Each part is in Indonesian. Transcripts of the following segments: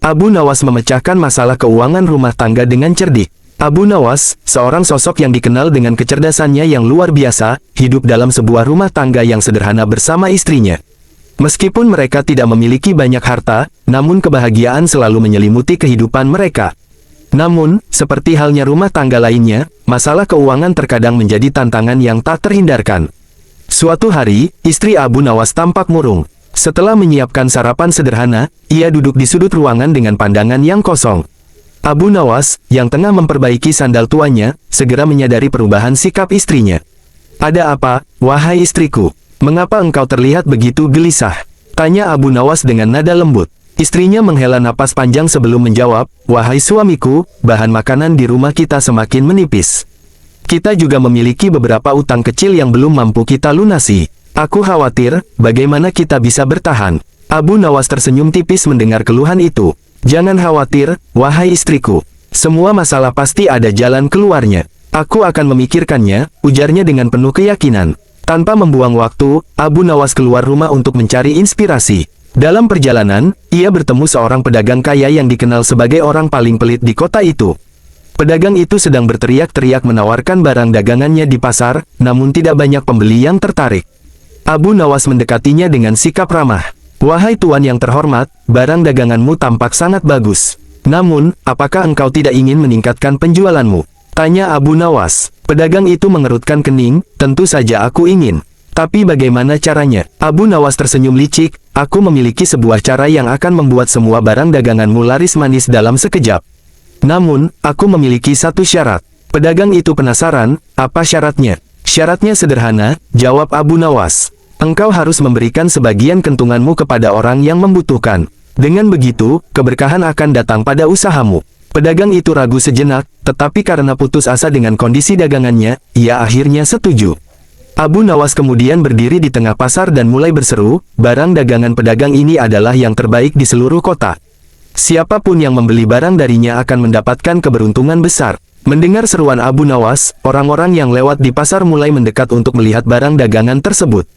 Abu Nawas memecahkan masalah keuangan rumah tangga dengan cerdik. Abu Nawas, seorang sosok yang dikenal dengan kecerdasannya yang luar biasa, hidup dalam sebuah rumah tangga yang sederhana bersama istrinya. Meskipun mereka tidak memiliki banyak harta, namun kebahagiaan selalu menyelimuti kehidupan mereka. Namun, seperti halnya rumah tangga lainnya, masalah keuangan terkadang menjadi tantangan yang tak terhindarkan. Suatu hari, istri Abu Nawas tampak murung. Setelah menyiapkan sarapan sederhana, ia duduk di sudut ruangan dengan pandangan yang kosong. Abu Nawas, yang tengah memperbaiki sandal tuanya, segera menyadari perubahan sikap istrinya. "Ada apa, wahai istriku? Mengapa engkau terlihat begitu gelisah?" tanya Abu Nawas dengan nada lembut. Istrinya menghela napas panjang sebelum menjawab, "Wahai suamiku, bahan makanan di rumah kita semakin menipis. Kita juga memiliki beberapa utang kecil yang belum mampu kita lunasi. Aku khawatir, bagaimana kita bisa bertahan." Abu Nawas tersenyum tipis mendengar keluhan itu. "Jangan khawatir, wahai istriku. Semua masalah pasti ada jalan keluarnya. Aku akan memikirkannya," ujarnya dengan penuh keyakinan. Tanpa membuang waktu, Abu Nawas keluar rumah untuk mencari inspirasi. Dalam perjalanan, ia bertemu seorang pedagang kaya yang dikenal sebagai orang paling pelit di kota itu. Pedagang itu sedang berteriak-teriak menawarkan barang dagangannya di pasar, namun tidak banyak pembeli yang tertarik. Abu Nawas mendekatinya dengan sikap ramah. "Wahai tuan yang terhormat, barang daganganmu tampak sangat bagus. Namun, apakah engkau tidak ingin meningkatkan penjualanmu?" tanya Abu Nawas. Pedagang itu mengerutkan kening, "Tentu saja aku ingin. Tapi bagaimana caranya?" Abu Nawas tersenyum licik, "Aku memiliki sebuah cara yang akan membuat semua barang daganganmu laris manis dalam sekejap. Namun, aku memiliki satu syarat." Pedagang itu penasaran, "Apa syaratnya?" "Syaratnya sederhana," jawab Abu Nawas. "Engkau harus memberikan sebagian kentunganmu kepada orang yang membutuhkan. Dengan begitu, keberkahan akan datang pada usahamu." Pedagang itu ragu sejenak, tetapi karena putus asa dengan kondisi dagangannya, ia akhirnya setuju. Abu Nawas kemudian berdiri di tengah pasar dan mulai berseru, "Barang dagangan pedagang ini adalah yang terbaik di seluruh kota. Siapapun yang membeli barang darinya akan mendapatkan keberuntungan besar." Mendengar seruan Abu Nawas, orang-orang yang lewat di pasar mulai mendekat untuk melihat barang dagangan tersebut.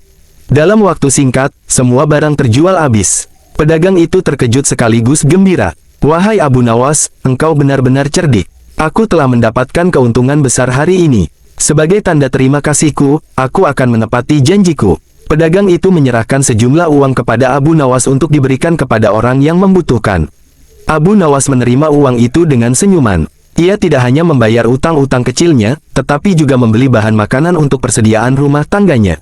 Dalam waktu singkat, semua barang terjual habis. Pedagang itu terkejut sekaligus gembira. "Wahai Abu Nawas, engkau benar-benar cerdik. Aku telah mendapatkan keuntungan besar hari ini. Sebagai tanda terima kasihku, aku akan menepati janjiku." Pedagang itu menyerahkan sejumlah uang kepada Abu Nawas untuk diberikan kepada orang yang membutuhkan. Abu Nawas menerima uang itu dengan senyuman. Ia tidak hanya membayar utang-utang kecilnya, tetapi juga membeli bahan makanan untuk persediaan rumah tangganya.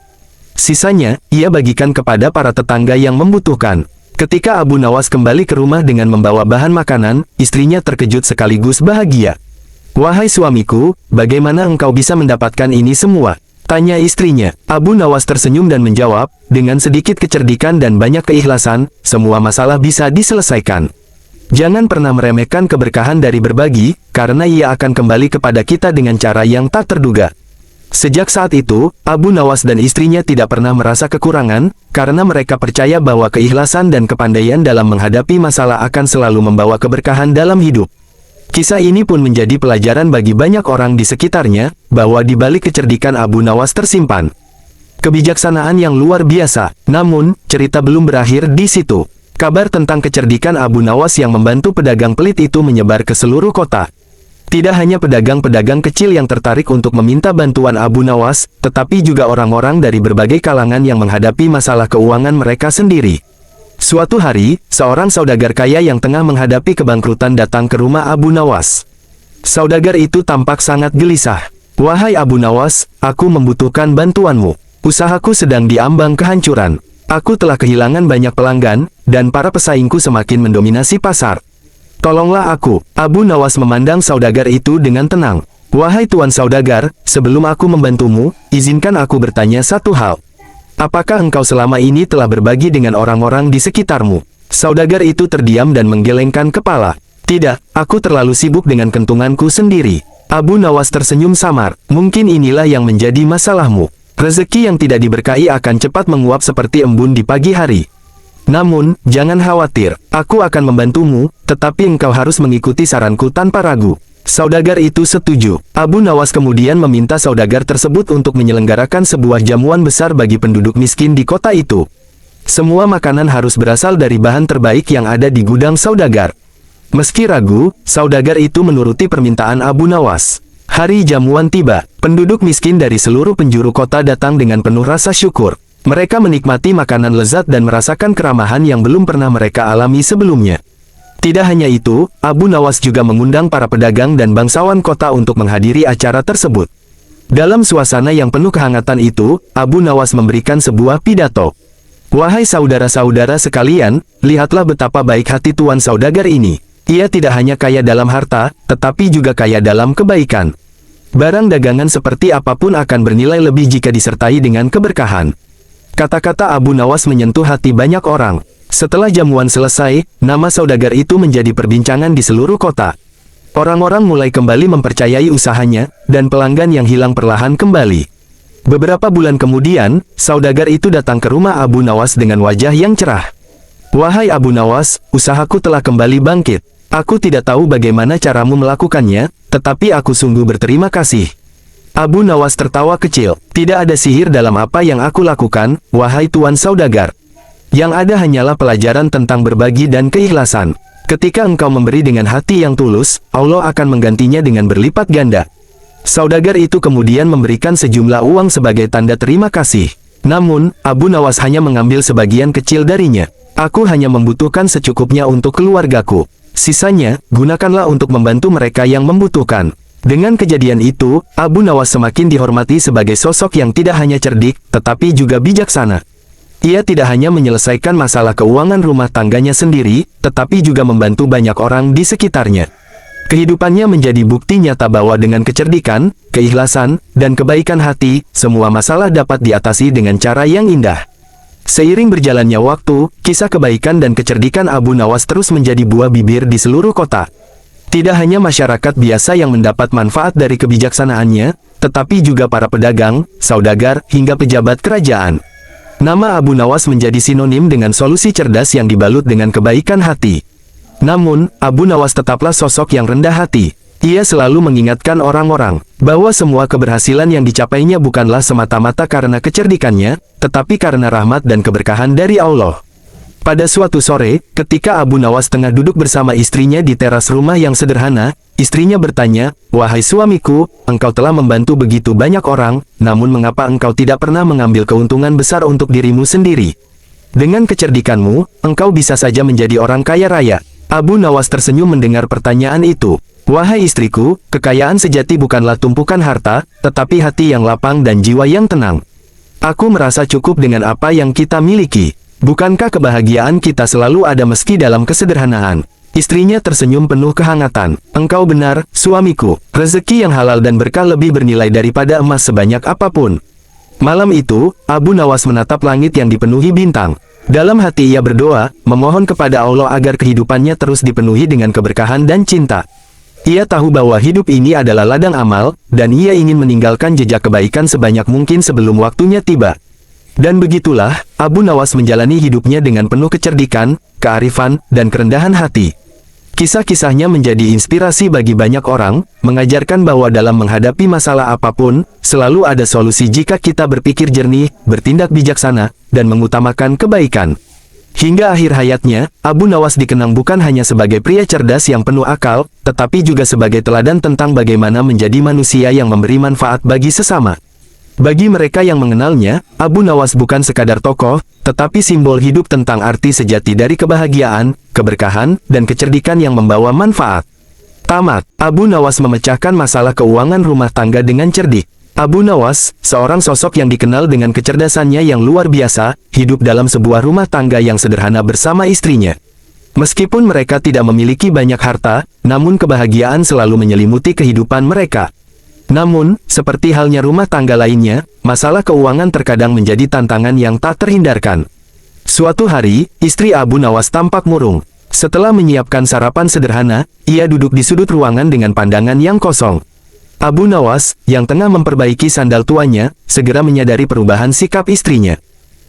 Sisanya, ia bagikan kepada para tetangga yang membutuhkan. Ketika Abu Nawas kembali ke rumah dengan membawa bahan makanan, istrinya terkejut sekaligus bahagia. "Wahai suamiku, bagaimana engkau bisa mendapatkan ini semua?" tanya istrinya. Abu Nawas tersenyum dan menjawab, "Dengan sedikit kecerdikan dan banyak keikhlasan, semua masalah bisa diselesaikan. Jangan pernah meremehkan keberkahan dari berbagi, karena ia akan kembali kepada kita dengan cara yang tak terduga." Sejak saat itu, Abu Nawas dan istrinya tidak pernah merasa kekurangan, karena mereka percaya bahwa keikhlasan dan kepandaian dalam menghadapi masalah akan selalu membawa keberkahan dalam hidup. Kisah ini pun menjadi pelajaran bagi banyak orang di sekitarnya, bahwa di balik kecerdikan Abu Nawas tersimpan kebijaksanaan yang luar biasa. Namun, cerita belum berakhir di situ. Kabar tentang kecerdikan Abu Nawas yang membantu pedagang pelit itu menyebar ke seluruh kota. Tidak hanya pedagang-pedagang kecil yang tertarik untuk meminta bantuan Abu Nawas, tetapi juga orang-orang dari berbagai kalangan yang menghadapi masalah keuangan mereka sendiri. Suatu hari, seorang saudagar kaya yang tengah menghadapi kebangkrutan datang ke rumah Abu Nawas. Saudagar itu tampak sangat gelisah. "Wahai Abu Nawas, aku membutuhkan bantuanmu. Usahaku sedang diambang kehancuran. Aku telah kehilangan banyak pelanggan, dan para pesaingku semakin mendominasi pasar. Tolonglah aku." Abu Nawas memandang saudagar itu dengan tenang. "Wahai tuan saudagar, sebelum aku membantumu, izinkan aku bertanya satu hal. Apakah engkau selama ini telah berbagi dengan orang-orang di sekitarmu?" Saudagar itu terdiam dan menggelengkan kepala. "Tidak, aku terlalu sibuk dengan kentunganku sendiri." Abu Nawas tersenyum samar. "Mungkin inilah yang menjadi masalahmu. Rezeki yang tidak diberkahi akan cepat menguap seperti embun di pagi hari. Namun, jangan khawatir, aku akan membantumu, tetapi engkau harus mengikuti saranku tanpa ragu." Saudagar itu setuju. Abu Nawas kemudian meminta saudagar tersebut untuk menyelenggarakan sebuah jamuan besar bagi penduduk miskin di kota itu. Semua makanan harus berasal dari bahan terbaik yang ada di gudang saudagar. Meski ragu, saudagar itu menuruti permintaan Abu Nawas. Hari jamuan tiba. Penduduk miskin dari seluruh penjuru kota datang dengan penuh rasa syukur. Mereka menikmati makanan lezat dan merasakan keramahan yang belum pernah mereka alami sebelumnya. Tidak hanya itu, Abu Nawas juga mengundang para pedagang dan bangsawan kota untuk menghadiri acara tersebut. Dalam suasana yang penuh kehangatan itu, Abu Nawas memberikan sebuah pidato. "Wahai saudara-saudara sekalian, lihatlah betapa baik hati tuan saudagar ini. Ia tidak hanya kaya dalam harta, tetapi juga kaya dalam kebaikan. Barang dagangan seperti apapun akan bernilai lebih jika disertai dengan keberkahan." Kata-kata Abu Nawas menyentuh hati banyak orang. Setelah jamuan selesai, nama saudagar itu menjadi perbincangan di seluruh kota. Orang-orang mulai kembali mempercayai usahanya, dan pelanggan yang hilang perlahan kembali. Beberapa bulan kemudian, saudagar itu datang ke rumah Abu Nawas dengan wajah yang cerah. "Wahai Abu Nawas, usahaku telah kembali bangkit. Aku tidak tahu bagaimana caramu melakukannya, tetapi aku sungguh berterima kasih." Abu Nawas tertawa kecil. "Tidak ada sihir dalam apa yang aku lakukan, wahai tuan saudagar. Yang ada hanyalah pelajaran tentang berbagi dan keikhlasan. Ketika engkau memberi dengan hati yang tulus, Allah akan menggantinya dengan berlipat ganda." Saudagar itu kemudian memberikan sejumlah uang sebagai tanda terima kasih. Namun, Abu Nawas hanya mengambil sebagian kecil darinya. "Aku hanya membutuhkan secukupnya untuk keluargaku. Sisanya, gunakanlah untuk membantu mereka yang membutuhkan." Dengan kejadian itu, Abu Nawas semakin dihormati sebagai sosok yang tidak hanya cerdik, tetapi juga bijaksana. Ia tidak hanya menyelesaikan masalah keuangan rumah tangganya sendiri, tetapi juga membantu banyak orang di sekitarnya. Kehidupannya menjadi bukti nyata bahwa dengan kecerdikan, keikhlasan, dan kebaikan hati, semua masalah dapat diatasi dengan cara yang indah. Seiring berjalannya waktu, kisah kebaikan dan kecerdikan Abu Nawas terus menjadi buah bibir di seluruh kota. Tidak hanya masyarakat biasa yang mendapat manfaat dari kebijaksanaannya, tetapi juga para pedagang, saudagar, hingga pejabat kerajaan. Nama Abu Nawas menjadi sinonim dengan solusi cerdas yang dibalut dengan kebaikan hati. Namun, Abu Nawas tetaplah sosok yang rendah hati. Ia selalu mengingatkan orang-orang bahwa semua keberhasilan yang dicapainya bukanlah semata-mata karena kecerdikannya, tetapi karena rahmat dan keberkahan dari Allah. Pada suatu sore, ketika Abu Nawas tengah duduk bersama istrinya di teras rumah yang sederhana, istrinya bertanya, "Wahai suamiku, engkau telah membantu begitu banyak orang, namun mengapa engkau tidak pernah mengambil keuntungan besar untuk dirimu sendiri? Dengan kecerdikanmu, engkau bisa saja menjadi orang kaya raya." Abu Nawas tersenyum mendengar pertanyaan itu. "Wahai istriku, kekayaan sejati bukanlah tumpukan harta, tetapi hati yang lapang dan jiwa yang tenang. Aku merasa cukup dengan apa yang kita miliki. Bukankah kebahagiaan kita selalu ada meski dalam kesederhanaan?" Istrinya tersenyum penuh kehangatan. "Engkau benar, suamiku. Rezeki yang halal dan berkah lebih bernilai daripada emas sebanyak apapun." Malam itu, Abu Nawas menatap langit yang dipenuhi bintang. Dalam hati ia berdoa, memohon kepada Allah agar kehidupannya terus dipenuhi dengan keberkahan dan cinta. Ia tahu bahwa hidup ini adalah ladang amal, dan ia ingin meninggalkan jejak kebaikan sebanyak mungkin sebelum waktunya tiba. Dan begitulah, Abu Nawas menjalani hidupnya dengan penuh kecerdikan, kearifan, dan kerendahan hati. Kisah-kisahnya menjadi inspirasi bagi banyak orang, mengajarkan bahwa dalam menghadapi masalah apapun, selalu ada solusi jika kita berpikir jernih, bertindak bijaksana, dan mengutamakan kebaikan. Hingga akhir hayatnya, Abu Nawas dikenang bukan hanya sebagai pria cerdas yang penuh akal, tetapi juga sebagai teladan tentang bagaimana menjadi manusia yang memberi manfaat bagi sesama. Bagi mereka yang mengenalnya, Abu Nawas bukan sekadar tokoh, tetapi simbol hidup tentang arti sejati dari kebahagiaan, keberkahan, dan kecerdikan yang membawa manfaat. Tamat. Abu Nawas memecahkan masalah keuangan rumah tangga dengan cerdik. Abu Nawas, seorang sosok yang dikenal dengan kecerdasannya yang luar biasa, hidup dalam sebuah rumah tangga yang sederhana bersama istrinya. Meskipun mereka tidak memiliki banyak harta, namun kebahagiaan selalu menyelimuti kehidupan mereka. Namun, seperti halnya rumah tangga lainnya, masalah keuangan terkadang menjadi tantangan yang tak terhindarkan. Suatu hari, istri Abu Nawas tampak murung. Setelah menyiapkan sarapan sederhana, ia duduk di sudut ruangan dengan pandangan yang kosong. Abu Nawas, yang tengah memperbaiki sandal tuanya, segera menyadari perubahan sikap istrinya.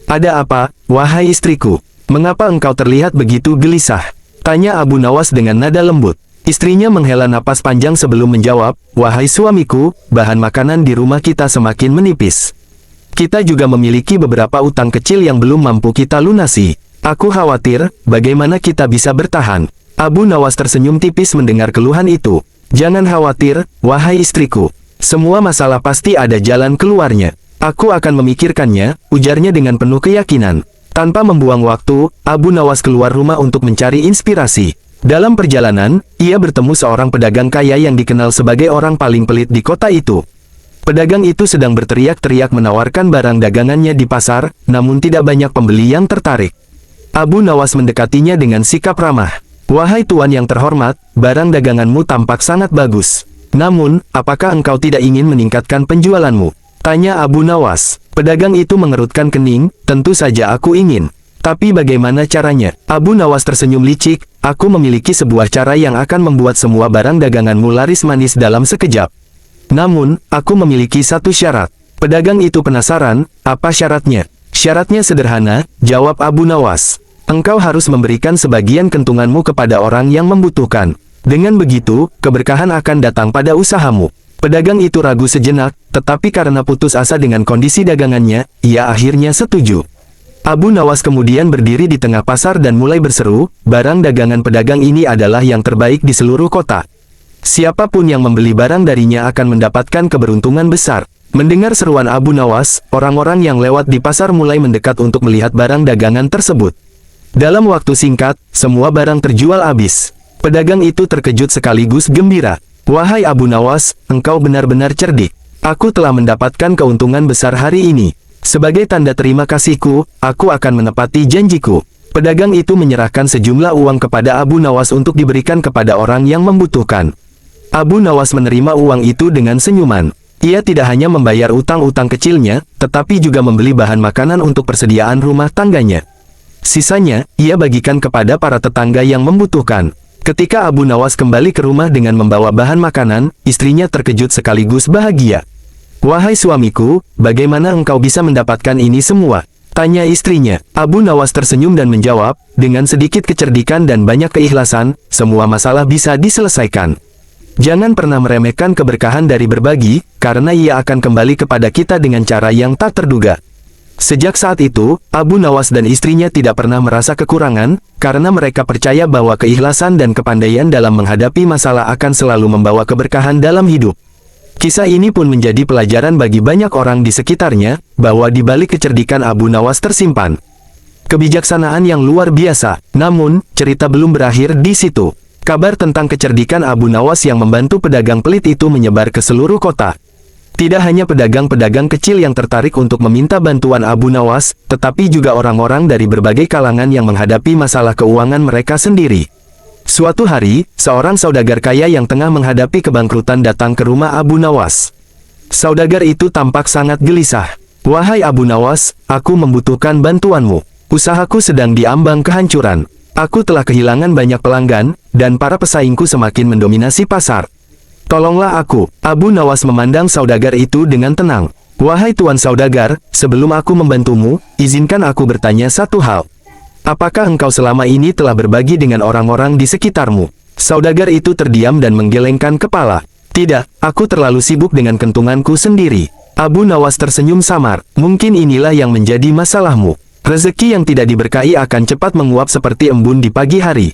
"Ada apa, wahai istriku? Mengapa engkau terlihat begitu gelisah?" tanya Abu Nawas dengan nada lembut. Istrinya menghela napas panjang sebelum menjawab, "Wahai suamiku, bahan makanan di rumah kita semakin menipis. Kita juga memiliki beberapa utang kecil yang belum mampu kita lunasi. Aku khawatir, bagaimana kita bisa bertahan." Abu Nawas tersenyum tipis mendengar keluhan itu. Jangan khawatir, wahai istriku. Semua masalah pasti ada jalan keluarnya. Aku akan memikirkannya, ujarnya dengan penuh keyakinan. Tanpa membuang waktu, Abu Nawas keluar rumah untuk mencari inspirasi. Dalam perjalanan, ia bertemu seorang pedagang kaya yang dikenal sebagai orang paling pelit di kota itu. Pedagang itu sedang berteriak-teriak menawarkan barang dagangannya di pasar, namun tidak banyak pembeli yang tertarik. Abu Nawas mendekatinya dengan sikap ramah. Wahai tuan yang terhormat, barang daganganmu tampak sangat bagus. Namun, apakah engkau tidak ingin meningkatkan penjualanmu? Tanya Abu Nawas. Pedagang itu mengerutkan kening, tentu saja aku ingin. Tapi bagaimana caranya? Abu Nawas tersenyum licik, aku memiliki sebuah cara yang akan membuat semua barang daganganmu laris manis dalam sekejap. Namun, aku memiliki satu syarat. Pedagang itu penasaran, apa syaratnya? Syaratnya sederhana, jawab Abu Nawas. Engkau harus memberikan sebagian kentunganmu kepada orang yang membutuhkan. Dengan begitu, keberkahan akan datang pada usahamu. Pedagang itu ragu sejenak, tetapi karena putus asa dengan kondisi dagangannya, ia akhirnya setuju. Abu Nawas kemudian berdiri di tengah pasar dan mulai berseru, barang dagangan pedagang ini adalah yang terbaik di seluruh kota. Siapapun yang membeli barang darinya akan mendapatkan keberuntungan besar. Mendengar seruan Abu Nawas, orang-orang yang lewat di pasar mulai mendekat untuk melihat barang dagangan tersebut. Dalam waktu singkat, semua barang terjual habis. Pedagang itu terkejut sekaligus gembira. Wahai Abu Nawas, engkau benar-benar cerdik. Aku telah mendapatkan keuntungan besar hari ini. Sebagai tanda terima kasihku, aku akan menepati janjiku. Pedagang itu menyerahkan sejumlah uang kepada Abu Nawas untuk diberikan kepada orang yang membutuhkan. Abu Nawas menerima uang itu dengan senyuman. Ia tidak hanya membayar utang-utang kecilnya, tetapi juga membeli bahan makanan untuk persediaan rumah tangganya. Sisanya, ia bagikan kepada para tetangga yang membutuhkan. Ketika Abu Nawas kembali ke rumah dengan membawa bahan makanan, istrinya terkejut sekaligus bahagia. Wahai suamiku, bagaimana engkau bisa mendapatkan ini semua? Tanya istrinya. Abu Nawas tersenyum dan menjawab, dengan sedikit kecerdikan dan banyak keikhlasan, semua masalah bisa diselesaikan. Jangan pernah meremehkan keberkahan dari berbagi, karena ia akan kembali kepada kita dengan cara yang tak terduga. Sejak saat itu, Abu Nawas dan istrinya tidak pernah merasa kekurangan, karena mereka percaya bahwa keikhlasan dan kepandaian dalam menghadapi masalah akan selalu membawa keberkahan dalam hidup. Kisah ini pun menjadi pelajaran bagi banyak orang di sekitarnya, bahwa di balik kecerdikan Abu Nawas tersimpan kebijaksanaan yang luar biasa. Namun, cerita belum berakhir di situ. Kabar tentang kecerdikan Abu Nawas yang membantu pedagang pelit itu menyebar ke seluruh kota. Tidak hanya pedagang-pedagang kecil yang tertarik untuk meminta bantuan Abu Nawas, tetapi juga orang-orang dari berbagai kalangan yang menghadapi masalah keuangan mereka sendiri. Suatu hari, seorang saudagar kaya yang tengah menghadapi kebangkrutan datang ke rumah Abu Nawas. Saudagar itu tampak sangat gelisah. Wahai Abu Nawas, aku membutuhkan bantuanmu. Usahaku sedang diambang kehancuran. Aku telah kehilangan banyak pelanggan, dan para pesaingku semakin mendominasi pasar. Tolonglah aku. Abu Nawas memandang saudagar itu dengan tenang. Wahai tuan saudagar, sebelum aku membantumu, izinkan aku bertanya satu hal. Apakah engkau selama ini telah berbagi dengan orang-orang di sekitarmu? Saudagar itu terdiam dan menggelengkan kepala. Tidak, aku terlalu sibuk dengan kentunganku sendiri. Abu Nawas tersenyum samar. Mungkin inilah yang menjadi masalahmu. Rezeki yang tidak diberkahi akan cepat menguap seperti embun di pagi hari.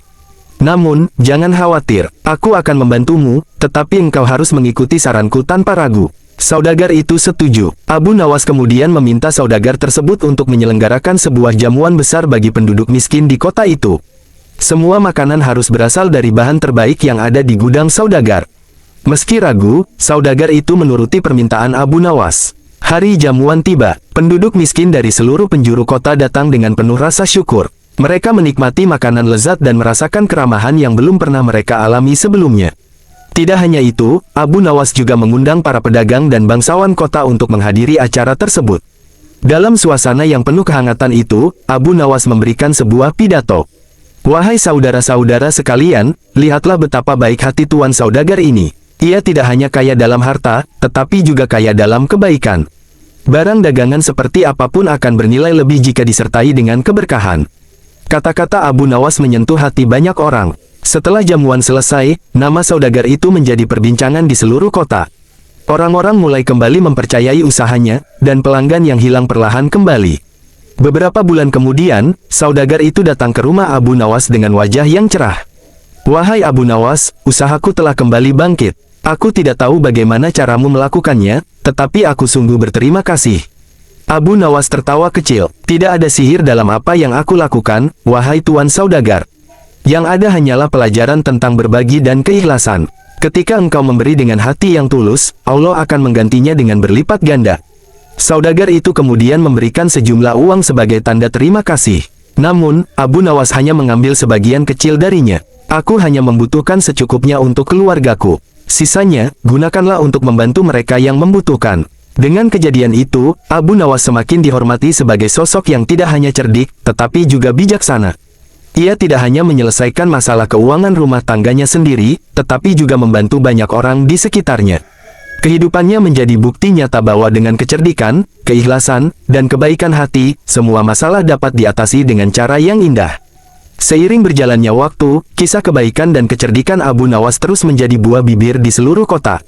Namun, jangan khawatir, aku akan membantumu, tetapi engkau harus mengikuti saranku tanpa ragu. Saudagar itu setuju. Abu Nawas kemudian meminta saudagar tersebut untuk menyelenggarakan sebuah jamuan besar bagi penduduk miskin di kota itu. Semua makanan harus berasal dari bahan terbaik yang ada di gudang saudagar. Meski ragu, saudagar itu menuruti permintaan Abu Nawas. Hari jamuan tiba, penduduk miskin dari seluruh penjuru kota datang dengan penuh rasa syukur. Mereka menikmati makanan lezat dan merasakan keramahan yang belum pernah mereka alami sebelumnya. Tidak hanya itu, Abu Nawas juga mengundang para pedagang dan bangsawan kota untuk menghadiri acara tersebut. Dalam suasana yang penuh kehangatan itu, Abu Nawas memberikan sebuah pidato. Wahai saudara-saudara sekalian, lihatlah betapa baik hati tuan saudagar ini. Ia tidak hanya kaya dalam harta, tetapi juga kaya dalam kebaikan. Barang dagangan seperti apapun akan bernilai lebih jika disertai dengan keberkahan. Kata-kata Abu Nawas menyentuh hati banyak orang. Setelah jamuan selesai, nama saudagar itu menjadi perbincangan di seluruh kota. Orang-orang mulai kembali mempercayai usahanya, dan pelanggan yang hilang perlahan kembali. Beberapa bulan kemudian, saudagar itu datang ke rumah Abu Nawas dengan wajah yang cerah. Wahai Abu Nawas, usahaku telah kembali bangkit. Aku tidak tahu bagaimana caramu melakukannya, tetapi aku sungguh berterima kasih. Abu Nawas tertawa kecil. Tidak ada sihir dalam apa yang aku lakukan, wahai Tuan Saudagar. Yang ada hanyalah pelajaran tentang berbagi dan keikhlasan. Ketika engkau memberi dengan hati yang tulus, Allah akan menggantinya dengan berlipat ganda. Saudagar itu kemudian memberikan sejumlah uang sebagai tanda terima kasih. Namun, Abu Nawas hanya mengambil sebagian kecil darinya. Aku hanya membutuhkan secukupnya untuk keluargaku. Sisanya, gunakanlah untuk membantu mereka yang membutuhkan. Dengan kejadian itu, Abu Nawas semakin dihormati sebagai sosok yang tidak hanya cerdik, tetapi juga bijaksana. Ia tidak hanya menyelesaikan masalah keuangan rumah tangganya sendiri, tetapi juga membantu banyak orang di sekitarnya. Kehidupannya menjadi bukti nyata bahwa dengan kecerdikan, keikhlasan, dan kebaikan hati, semua masalah dapat diatasi dengan cara yang indah. Seiring berjalannya waktu, kisah kebaikan dan kecerdikan Abu Nawas terus menjadi buah bibir di seluruh kota.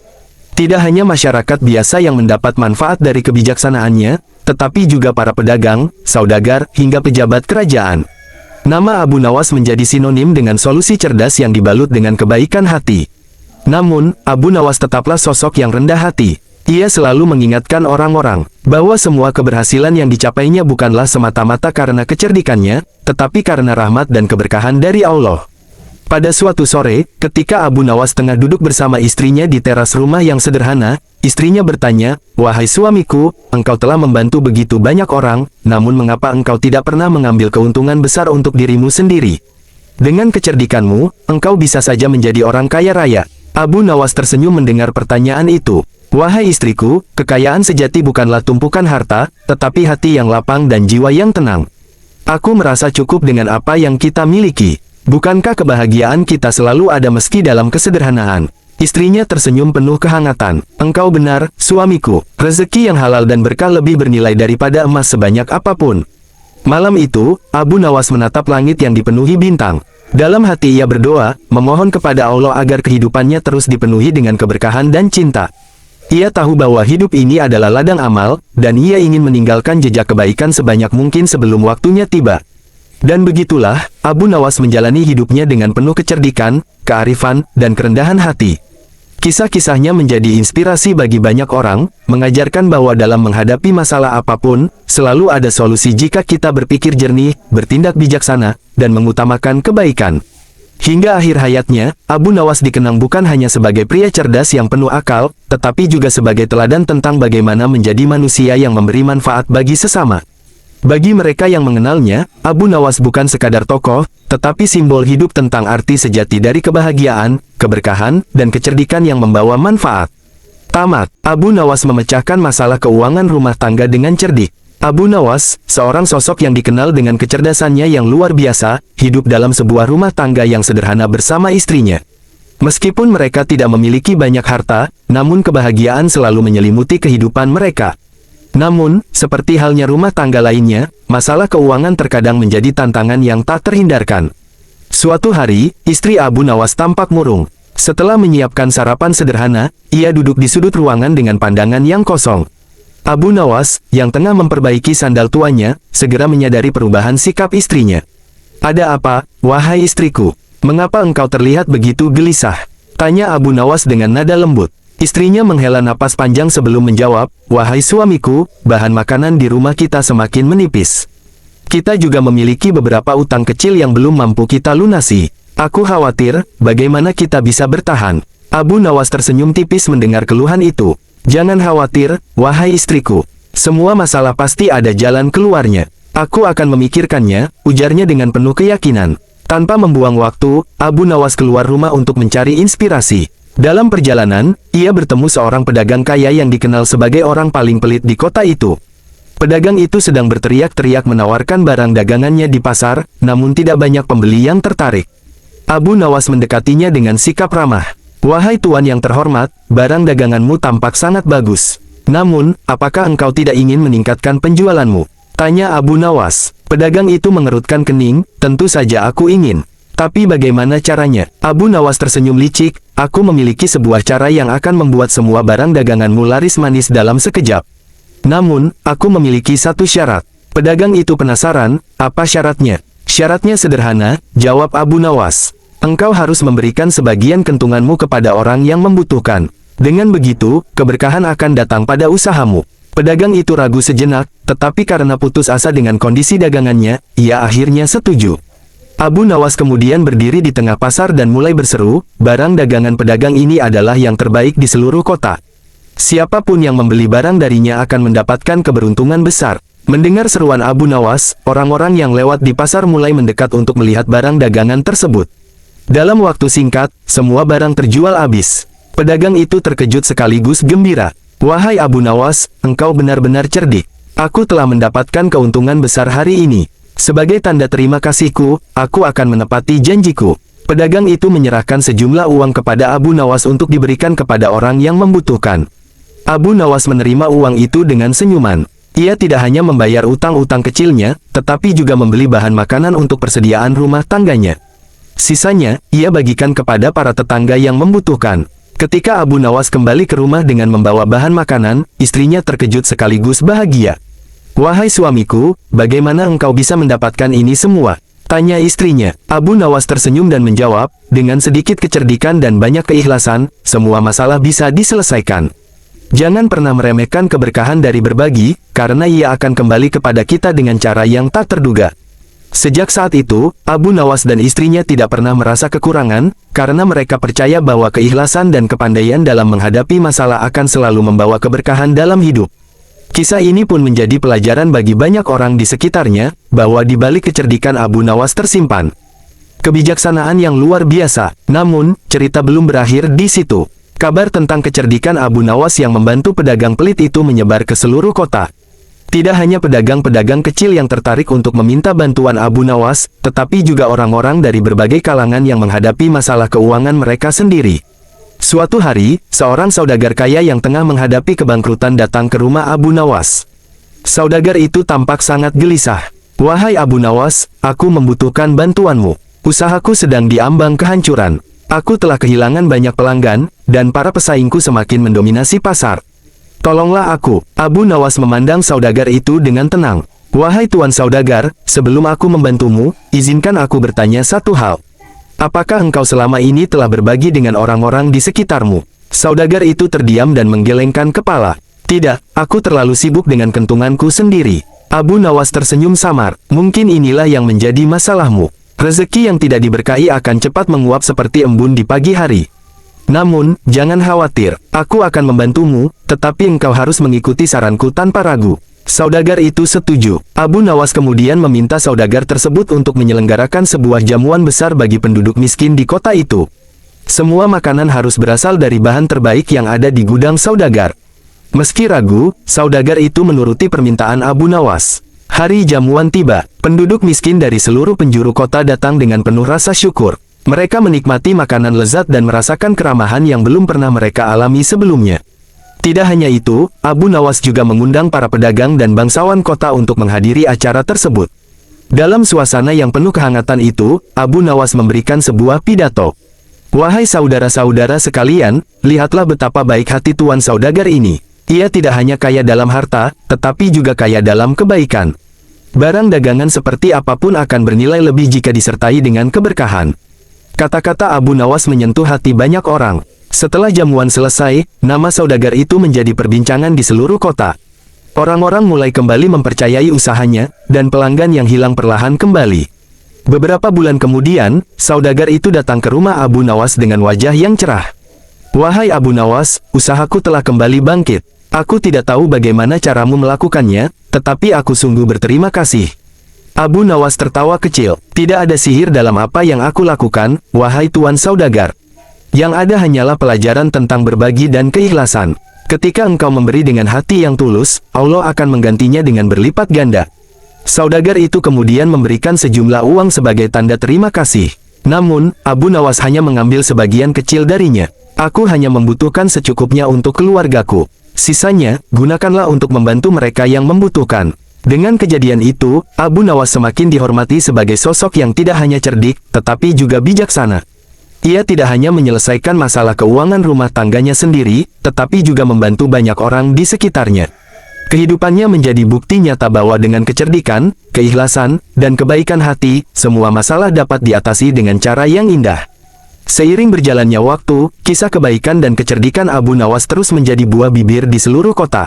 Tidak hanya masyarakat biasa yang mendapat manfaat dari kebijaksanaannya, tetapi juga para pedagang, saudagar, hingga pejabat kerajaan. Nama Abu Nawas menjadi sinonim dengan solusi cerdas yang dibalut dengan kebaikan hati. Namun, Abu Nawas tetaplah sosok yang rendah hati. Ia selalu mengingatkan orang-orang bahwa semua keberhasilan yang dicapainya bukanlah semata-mata karena kecerdikannya, tetapi karena rahmat dan keberkahan dari Allah. Pada suatu sore, ketika Abu Nawas tengah duduk bersama istrinya di teras rumah yang sederhana, istrinya bertanya, "Wahai suamiku, engkau telah membantu begitu banyak orang, namun mengapa engkau tidak pernah mengambil keuntungan besar untuk dirimu sendiri? Dengan kecerdikanmu, engkau bisa saja menjadi orang kaya raya." Abu Nawas tersenyum mendengar pertanyaan itu. "Wahai istriku, kekayaan sejati bukanlah tumpukan harta, tetapi hati yang lapang dan jiwa yang tenang. Aku merasa cukup dengan apa yang kita miliki. Bukankah kebahagiaan kita selalu ada meski dalam kesederhanaan?" Istrinya tersenyum penuh kehangatan. "Engkau benar, suamiku. Rezeki yang halal dan berkah lebih bernilai daripada emas sebanyak apapun." Malam itu, Abu Nawas menatap langit yang dipenuhi bintang. Dalam hati ia berdoa, memohon kepada Allah agar kehidupannya terus dipenuhi dengan keberkahan dan cinta. Ia tahu bahwa hidup ini adalah ladang amal, dan ia ingin meninggalkan jejak kebaikan sebanyak mungkin sebelum waktunya tiba. Dan begitulah, Abu Nawas menjalani hidupnya dengan penuh kecerdikan, kearifan, dan kerendahan hati. Kisah-kisahnya menjadi inspirasi bagi banyak orang, mengajarkan bahwa dalam menghadapi masalah apapun, selalu ada solusi jika kita berpikir jernih, bertindak bijaksana, dan mengutamakan kebaikan. Hingga akhir hayatnya, Abu Nawas dikenang bukan hanya sebagai pria cerdas yang penuh akal, tetapi juga sebagai teladan tentang bagaimana menjadi manusia yang memberi manfaat bagi sesama. Bagi mereka yang mengenalnya, Abu Nawas bukan sekadar tokoh, tetapi simbol hidup tentang arti sejati dari kebahagiaan, keberkahan, dan kecerdikan yang membawa manfaat. Tamat. Abu Nawas memecahkan masalah keuangan rumah tangga dengan cerdik. Abu Nawas, seorang sosok yang dikenal dengan kecerdasannya yang luar biasa, hidup dalam sebuah rumah tangga yang sederhana bersama istrinya. Meskipun mereka tidak memiliki banyak harta, namun kebahagiaan selalu menyelimuti kehidupan mereka. Namun, seperti halnya rumah tangga lainnya, masalah keuangan terkadang menjadi tantangan yang tak terhindarkan. Suatu hari, istri Abu Nawas tampak murung. Setelah menyiapkan sarapan sederhana, ia duduk di sudut ruangan dengan pandangan yang kosong. Abu Nawas, yang tengah memperbaiki sandal tuanya, segera menyadari perubahan sikap istrinya. "Ada apa, wahai istriku? Mengapa engkau terlihat begitu gelisah?" tanya Abu Nawas dengan nada lembut. Istrinya menghela napas panjang sebelum menjawab, "Wahai suamiku, bahan makanan di rumah kita semakin menipis. Kita juga memiliki beberapa utang kecil yang belum mampu kita lunasi. Aku khawatir, bagaimana kita bisa bertahan." Abu Nawas tersenyum tipis mendengar keluhan itu. "Jangan khawatir, wahai istriku. Semua masalah pasti ada jalan keluarnya. Aku akan memikirkannya," ujarnya dengan penuh keyakinan. Tanpa membuang waktu, Abu Nawas keluar rumah untuk mencari inspirasi. Dalam perjalanan, ia bertemu seorang pedagang kaya yang dikenal sebagai orang paling pelit di kota itu. Pedagang itu sedang berteriak-teriak menawarkan barang dagangannya di pasar, namun tidak banyak pembeli yang tertarik. Abu Nawas mendekatinya dengan sikap ramah. "Wahai tuan yang terhormat, barang daganganmu tampak sangat bagus. Namun, apakah engkau tidak ingin meningkatkan penjualanmu?" tanya Abu Nawas. Pedagang itu mengerutkan kening, "Tentu saja aku ingin. Tapi bagaimana caranya?" Abu Nawas tersenyum licik, "Aku memiliki sebuah cara yang akan membuat semua barang daganganmu laris manis dalam sekejap. Namun, aku memiliki satu syarat." Pedagang itu penasaran, "Apa syaratnya?" "Syaratnya sederhana," jawab Abu Nawas. Engkau harus memberikan sebagian kentunganmu kepada orang yang membutuhkan. Dengan begitu, keberkahan akan datang pada usahamu. Pedagang itu ragu sejenak, tetapi karena putus asa dengan kondisi dagangannya, ia akhirnya setuju. Abu Nawas kemudian berdiri di tengah pasar dan mulai berseru, barang dagangan pedagang ini adalah yang terbaik di seluruh kota. Siapapun yang membeli barang darinya akan mendapatkan keberuntungan besar. Mendengar seruan Abu Nawas, orang-orang yang lewat di pasar mulai mendekat untuk melihat barang dagangan tersebut. Dalam waktu singkat, semua barang terjual habis. Pedagang itu terkejut sekaligus gembira. Wahai Abu Nawas, engkau benar-benar cerdik. Aku telah mendapatkan keuntungan besar hari ini. Sebagai tanda terima kasihku, aku akan menepati janjiku. Pedagang itu menyerahkan sejumlah uang kepada Abu Nawas untuk diberikan kepada orang yang membutuhkan. Abu Nawas menerima uang itu dengan senyuman. Ia tidak hanya membayar utang-utang kecilnya, tetapi juga membeli bahan makanan untuk persediaan rumah tangganya. Sisanya, ia bagikan kepada para tetangga yang membutuhkan. Ketika Abu Nawas kembali ke rumah dengan membawa bahan makanan, istrinya terkejut sekaligus bahagia. Wahai suamiku, bagaimana engkau bisa mendapatkan ini semua? Tanya istrinya. Abu Nawas tersenyum dan menjawab, dengan sedikit kecerdikan dan banyak keikhlasan, semua masalah bisa diselesaikan. Jangan pernah meremehkan keberkahan dari berbagi, karena ia akan kembali kepada kita dengan cara yang tak terduga. Sejak saat itu, Abu Nawas dan istrinya tidak pernah merasa kekurangan, karena mereka percaya bahwa keikhlasan dan kepandaian dalam menghadapi masalah akan selalu membawa keberkahan dalam hidup. Kisah ini pun menjadi pelajaran bagi banyak orang di sekitarnya, bahwa di balik kecerdikan Abu Nawas tersimpan kebijaksanaan yang luar biasa. Namun, cerita belum berakhir di situ. Kabar tentang kecerdikan Abu Nawas yang membantu pedagang pelit itu menyebar ke seluruh kota. Tidak hanya pedagang-pedagang kecil yang tertarik untuk meminta bantuan Abu Nawas, tetapi juga orang-orang dari berbagai kalangan yang menghadapi masalah keuangan mereka sendiri. Suatu hari, seorang saudagar kaya yang tengah menghadapi kebangkrutan datang ke rumah Abu Nawas. Saudagar itu tampak sangat gelisah. Wahai Abu Nawas, aku membutuhkan bantuanmu. Usahaku sedang diambang kehancuran. Aku telah kehilangan banyak pelanggan, dan para pesaingku semakin mendominasi pasar. Tolonglah aku. Abu Nawas memandang saudagar itu dengan tenang. Wahai Tuan Saudagar, sebelum aku membantumu, izinkan aku bertanya satu hal. Apakah engkau selama ini telah berbagi dengan orang-orang di sekitarmu? Saudagar itu terdiam dan menggelengkan kepala. Tidak, aku terlalu sibuk dengan kentunganku sendiri. Abu Nawas tersenyum samar. Mungkin inilah yang menjadi masalahmu. Rezeki yang tidak diberkahi akan cepat menguap seperti embun di pagi hari. Namun, jangan khawatir, aku akan membantumu, tetapi engkau harus mengikuti saranku tanpa ragu. Saudagar itu setuju. Abu Nawas kemudian meminta saudagar tersebut untuk menyelenggarakan sebuah jamuan besar bagi penduduk miskin di kota itu. Semua makanan harus berasal dari bahan terbaik yang ada di gudang saudagar. Meski ragu, saudagar itu menuruti permintaan Abu Nawas. Hari jamuan tiba. Penduduk miskin dari seluruh penjuru kota datang dengan penuh rasa syukur. Mereka menikmati makanan lezat dan merasakan keramahan yang belum pernah mereka alami sebelumnya. Tidak hanya itu, Abu Nawas juga mengundang para pedagang dan bangsawan kota untuk menghadiri acara tersebut. Dalam suasana yang penuh kehangatan itu, Abu Nawas memberikan sebuah pidato. Wahai saudara-saudara sekalian, lihatlah betapa baik hati Tuan Saudagar ini. Ia tidak hanya kaya dalam harta, tetapi juga kaya dalam kebaikan. Barang dagangan seperti apapun akan bernilai lebih jika disertai dengan keberkahan. Kata-kata Abu Nawas menyentuh hati banyak orang. Setelah jamuan selesai, nama saudagar itu menjadi perbincangan di seluruh kota. Orang-orang mulai kembali mempercayai usahanya, dan pelanggan yang hilang perlahan kembali. Beberapa bulan kemudian, saudagar itu datang ke rumah Abu Nawas dengan wajah yang cerah. Wahai Abu Nawas, usahaku telah kembali bangkit. Aku tidak tahu bagaimana caramu melakukannya, tetapi aku sungguh berterima kasih. Abu Nawas tertawa kecil. Tidak ada sihir dalam apa yang aku lakukan, wahai Tuan Saudagar. Yang ada hanyalah pelajaran tentang berbagi dan keikhlasan. Ketika engkau memberi dengan hati yang tulus, Allah akan menggantinya dengan berlipat ganda. Saudagar itu kemudian memberikan sejumlah uang sebagai tanda terima kasih. Namun, Abu Nawas hanya mengambil sebagian kecil darinya. Aku hanya membutuhkan secukupnya untuk keluargaku. Sisanya, gunakanlah untuk membantu mereka yang membutuhkan. Dengan kejadian itu, Abu Nawas semakin dihormati sebagai sosok yang tidak hanya cerdik, tetapi juga bijaksana. Ia tidak hanya menyelesaikan masalah keuangan rumah tangganya sendiri, tetapi juga membantu banyak orang di sekitarnya. Kehidupannya menjadi bukti nyata bahwa dengan kecerdikan, keikhlasan, dan kebaikan hati, semua masalah dapat diatasi dengan cara yang indah. Seiring berjalannya waktu, kisah kebaikan dan kecerdikan Abu Nawas terus menjadi buah bibir di seluruh kota.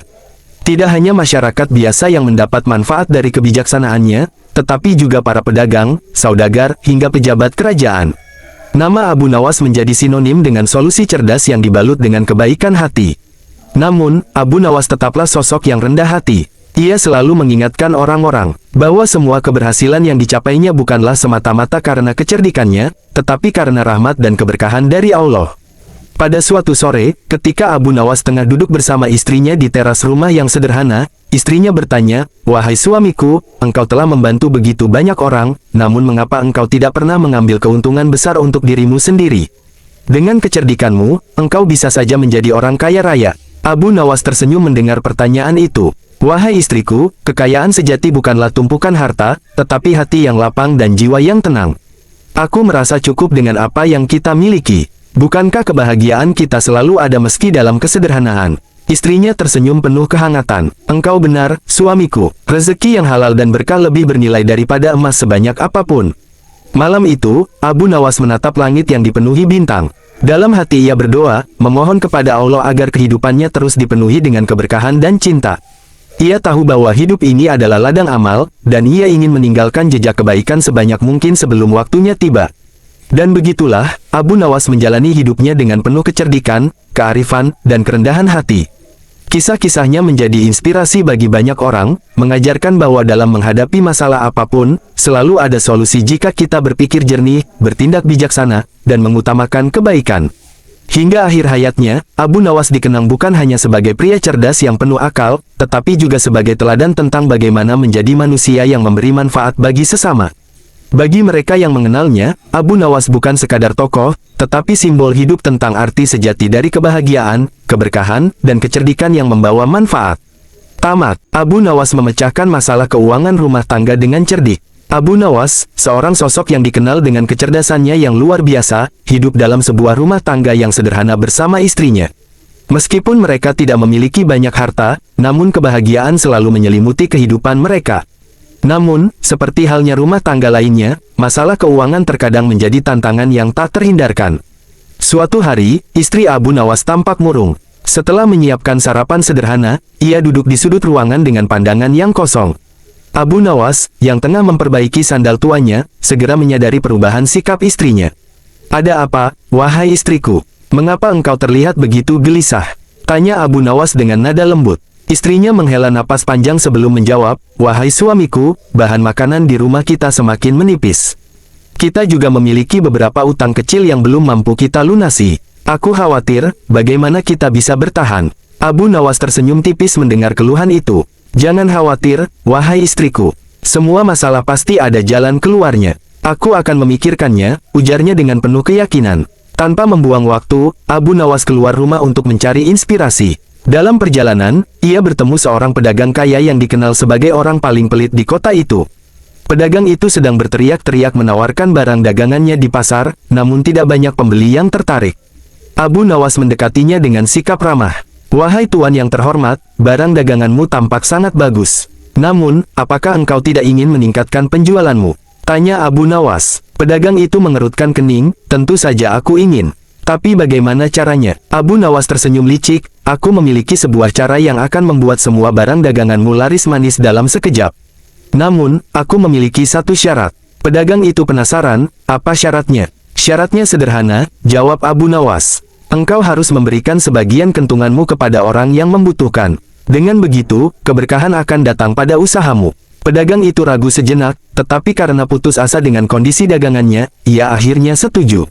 Tidak hanya masyarakat biasa yang mendapat manfaat dari kebijaksanaannya, tetapi juga para pedagang, saudagar, hingga pejabat kerajaan. Nama Abu Nawas menjadi sinonim dengan solusi cerdas yang dibalut dengan kebaikan hati. Namun, Abu Nawas tetaplah sosok yang rendah hati. Ia selalu mengingatkan orang-orang bahwa semua keberhasilan yang dicapainya bukanlah semata-mata karena kecerdikannya, tetapi karena rahmat dan keberkahan dari Allah. Pada suatu sore, ketika Abu Nawas tengah duduk bersama istrinya di teras rumah yang sederhana, istrinya bertanya, "Wahai suamiku, engkau telah membantu begitu banyak orang, namun mengapa engkau tidak pernah mengambil keuntungan besar untuk dirimu sendiri? Dengan kecerdikanmu, engkau bisa saja menjadi orang kaya raya." Abu Nawas tersenyum mendengar pertanyaan itu. "Wahai istriku, kekayaan sejati bukanlah tumpukan harta, tetapi hati yang lapang dan jiwa yang tenang. Aku merasa cukup dengan apa yang kita miliki. Bukankah kebahagiaan kita selalu ada meski dalam kesederhanaan?" Istrinya tersenyum penuh kehangatan. "Engkau benar, suamiku. Rezeki yang halal dan berkah lebih bernilai daripada emas sebanyak apapun." Malam itu, Abu Nawas menatap langit yang dipenuhi bintang. Dalam hati ia berdoa, memohon kepada Allah agar kehidupannya terus dipenuhi dengan keberkahan dan cinta. Ia tahu bahwa hidup ini adalah ladang amal, dan ia ingin meninggalkan jejak kebaikan sebanyak mungkin sebelum waktunya tiba. Dan begitulah, Abu Nawas menjalani hidupnya dengan penuh kecerdikan, kearifan, dan kerendahan hati. Kisah-kisahnya menjadi inspirasi bagi banyak orang, mengajarkan bahwa dalam menghadapi masalah apapun, selalu ada solusi jika kita berpikir jernih, bertindak bijaksana, dan mengutamakan kebaikan. Hingga akhir hayatnya, Abu Nawas dikenang bukan hanya sebagai pria cerdas yang penuh akal, tetapi juga sebagai teladan tentang bagaimana menjadi manusia yang memberi manfaat bagi sesama. Bagi mereka yang mengenalnya, Abu Nawas bukan sekadar tokoh, tetapi simbol hidup tentang arti sejati dari kebahagiaan, keberkahan, dan kecerdikan yang membawa manfaat. Tamat. Abu Nawas memecahkan masalah keuangan rumah tangga dengan cerdik. Abu Nawas, seorang sosok yang dikenal dengan kecerdasannya yang luar biasa, hidup dalam sebuah rumah tangga yang sederhana bersama istrinya. Meskipun mereka tidak memiliki banyak harta, namun kebahagiaan selalu menyelimuti kehidupan mereka. Namun, seperti halnya rumah tangga lainnya, masalah keuangan terkadang menjadi tantangan yang tak terhindarkan. Suatu hari, istri Abu Nawas tampak murung. Setelah menyiapkan sarapan sederhana, ia duduk di sudut ruangan dengan pandangan yang kosong. Abu Nawas, yang tengah memperbaiki sandal tuanya, segera menyadari perubahan sikap istrinya. "Ada apa, wahai istriku? Mengapa engkau terlihat begitu gelisah?" tanya Abu Nawas dengan nada lembut. Istrinya menghela napas panjang sebelum menjawab, "Wahai suamiku, bahan makanan di rumah kita semakin menipis. Kita juga memiliki beberapa utang kecil yang belum mampu kita lunasi. Aku khawatir, bagaimana kita bisa bertahan." Abu Nawas tersenyum tipis mendengar keluhan itu. "Jangan khawatir, wahai istriku. Semua masalah pasti ada jalan keluarnya. Aku akan memikirkannya," ujarnya dengan penuh keyakinan. Tanpa membuang waktu, Abu Nawas keluar rumah untuk mencari inspirasi. Dalam perjalanan, ia bertemu seorang pedagang kaya yang dikenal sebagai orang paling pelit di kota itu. Pedagang itu sedang berteriak-teriak menawarkan barang dagangannya di pasar, namun tidak banyak pembeli yang tertarik. Abu Nawas mendekatinya dengan sikap ramah. "Wahai tuan yang terhormat, barang daganganmu tampak sangat bagus. Namun, apakah engkau tidak ingin meningkatkan penjualanmu?" tanya Abu Nawas. Pedagang itu mengerutkan kening, "Tentu saja aku ingin. Tapi bagaimana caranya?" Abu Nawas tersenyum licik, "Aku memiliki sebuah cara yang akan membuat semua barang daganganmu laris manis dalam sekejap. Namun, aku memiliki satu syarat." Pedagang itu penasaran, "Apa syaratnya?" "Syaratnya sederhana," jawab Abu Nawas. "Engkau harus memberikan sebagian kentunganmu kepada orang yang membutuhkan. Dengan begitu, keberkahan akan datang pada usahamu." Pedagang itu ragu sejenak, tetapi karena putus asa dengan kondisi dagangannya, ia akhirnya setuju.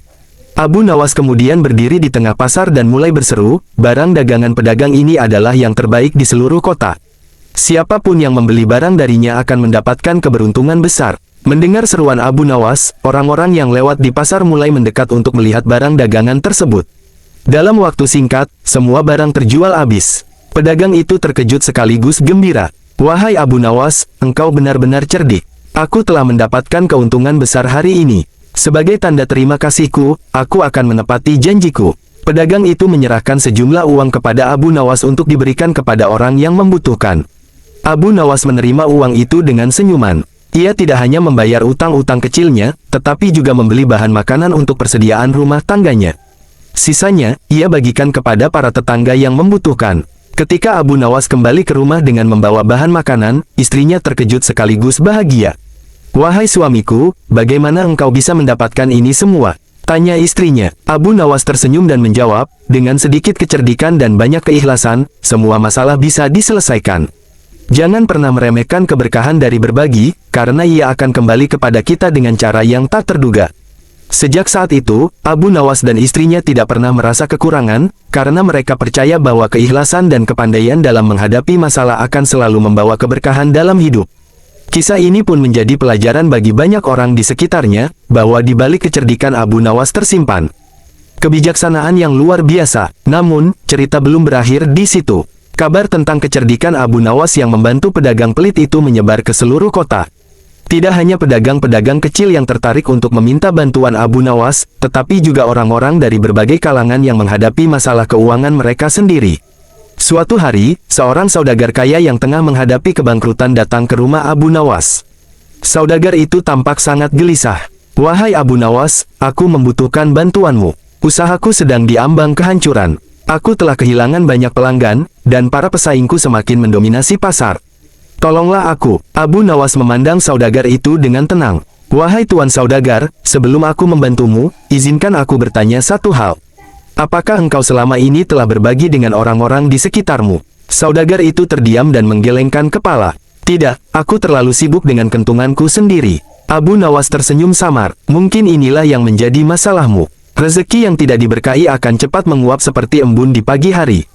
Abu Nawas kemudian berdiri di tengah pasar dan mulai berseru, "Barang dagangan pedagang ini adalah yang terbaik di seluruh kota. Siapapun yang membeli barang darinya akan mendapatkan keberuntungan besar." Mendengar seruan Abu Nawas, orang-orang yang lewat di pasar mulai mendekat untuk melihat barang dagangan tersebut. Dalam waktu singkat, semua barang terjual habis. Pedagang itu terkejut sekaligus gembira. "Wahai Abu Nawas, engkau benar-benar cerdik. Aku telah mendapatkan keuntungan besar hari ini. Sebagai tanda terima kasihku, aku akan menepati janjiku." Pedagang itu menyerahkan sejumlah uang kepada Abu Nawas untuk diberikan kepada orang yang membutuhkan. Abu Nawas menerima uang itu dengan senyuman. Ia tidak hanya membayar utang-utang kecilnya, tetapi juga membeli bahan makanan untuk persediaan rumah tangganya. Sisanya, ia bagikan kepada para tetangga yang membutuhkan. Ketika Abu Nawas kembali ke rumah dengan membawa bahan makanan, istrinya terkejut sekaligus bahagia. "Wahai suamiku, bagaimana engkau bisa mendapatkan ini semua?" tanya istrinya. Abu Nawas tersenyum dan menjawab, "Dengan sedikit kecerdikan dan banyak keikhlasan, semua masalah bisa diselesaikan. Jangan pernah meremehkan keberkahan dari berbagi, karena ia akan kembali kepada kita dengan cara yang tak terduga." Sejak saat itu, Abu Nawas dan istrinya tidak pernah merasa kekurangan, karena mereka percaya bahwa keikhlasan dan kepandaian dalam menghadapi masalah akan selalu membawa keberkahan dalam hidup. Kisah ini pun menjadi pelajaran bagi banyak orang di sekitarnya, bahwa di balik kecerdikan Abu Nawas tersimpan kebijaksanaan yang luar biasa. Namun, cerita belum berakhir di situ. Kabar tentang kecerdikan Abu Nawas yang membantu pedagang pelit itu menyebar ke seluruh kota. Tidak hanya pedagang-pedagang kecil yang tertarik untuk meminta bantuan Abu Nawas, tetapi juga orang-orang dari berbagai kalangan yang menghadapi masalah keuangan mereka sendiri. Suatu hari, seorang saudagar kaya yang tengah menghadapi kebangkrutan datang ke rumah Abu Nawas. Saudagar itu tampak sangat gelisah. "Wahai Abu Nawas, aku membutuhkan bantuanmu. Usahaku sedang diambang kehancuran. Aku telah kehilangan banyak pelanggan, dan para pesaingku semakin mendominasi pasar. Tolonglah aku." Abu Nawas memandang saudagar itu dengan tenang. "Wahai tuan saudagar, sebelum aku membantumu, izinkan aku bertanya satu hal. Apakah engkau selama ini telah berbagi dengan orang-orang di sekitarmu?" Saudagar itu terdiam dan menggelengkan kepala. "Tidak, aku terlalu sibuk dengan kentunganku sendiri." Abu Nawas tersenyum samar. "Mungkin inilah yang menjadi masalahmu. Rezeki yang tidak diberkahi akan cepat menguap seperti embun di pagi hari.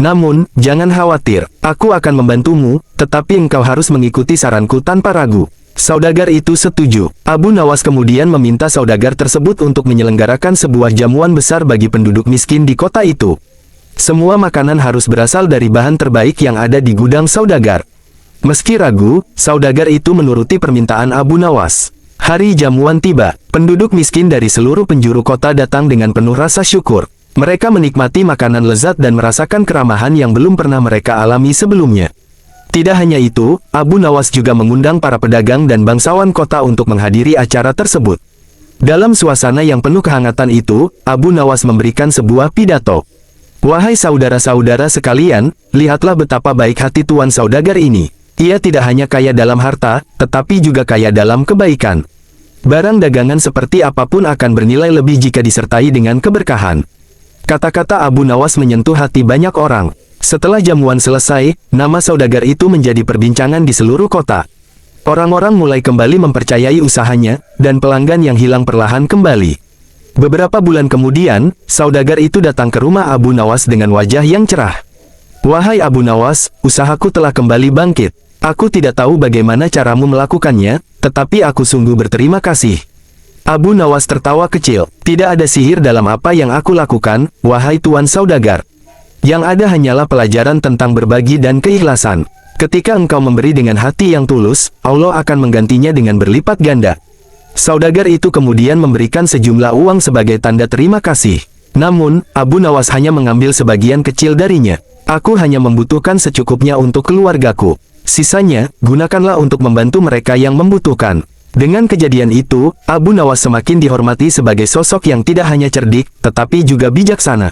Namun, jangan khawatir, aku akan membantumu, tetapi engkau harus mengikuti saranku tanpa ragu." Saudagar itu setuju. Abu Nawas kemudian meminta saudagar tersebut untuk menyelenggarakan sebuah jamuan besar bagi penduduk miskin di kota itu. Semua makanan harus berasal dari bahan terbaik yang ada di gudang saudagar. Meski ragu, saudagar itu menuruti permintaan Abu Nawas. Hari jamuan tiba. Penduduk miskin dari seluruh penjuru kota datang dengan penuh rasa syukur. Mereka menikmati makanan lezat dan merasakan keramahan yang belum pernah mereka alami sebelumnya. Tidak hanya itu, Abu Nawas juga mengundang para pedagang dan bangsawan kota untuk menghadiri acara tersebut. Dalam suasana yang penuh kehangatan itu, Abu Nawas memberikan sebuah pidato. "Wahai saudara-saudara sekalian, lihatlah betapa baik hati tuan saudagar ini. Ia tidak hanya kaya dalam harta, tetapi juga kaya dalam kebaikan. Barang dagangan seperti apapun akan bernilai lebih jika disertai dengan keberkahan." Kata-kata Abu Nawas menyentuh hati banyak orang. Setelah jamuan selesai, nama saudagar itu menjadi perbincangan di seluruh kota. Orang-orang mulai kembali mempercayai usahanya, dan pelanggan yang hilang perlahan kembali. Beberapa bulan kemudian, saudagar itu datang ke rumah Abu Nawas dengan wajah yang cerah. "Wahai Abu Nawas, usahaku telah kembali bangkit. Aku tidak tahu bagaimana caramu melakukannya, tetapi aku sungguh berterima kasih." Abu Nawas tertawa kecil. "Tidak ada sihir dalam apa yang aku lakukan, wahai tuan saudagar. Yang ada hanyalah pelajaran tentang berbagi dan keikhlasan. Ketika engkau memberi dengan hati yang tulus, Allah akan menggantinya dengan berlipat ganda." Saudagar itu kemudian memberikan sejumlah uang sebagai tanda terima kasih. Namun, Abu Nawas hanya mengambil sebagian kecil darinya. "Aku hanya membutuhkan secukupnya untuk keluargaku. Sisanya, gunakanlah untuk membantu mereka yang membutuhkan." Dengan kejadian itu, Abu Nawas semakin dihormati sebagai sosok yang tidak hanya cerdik, tetapi juga bijaksana.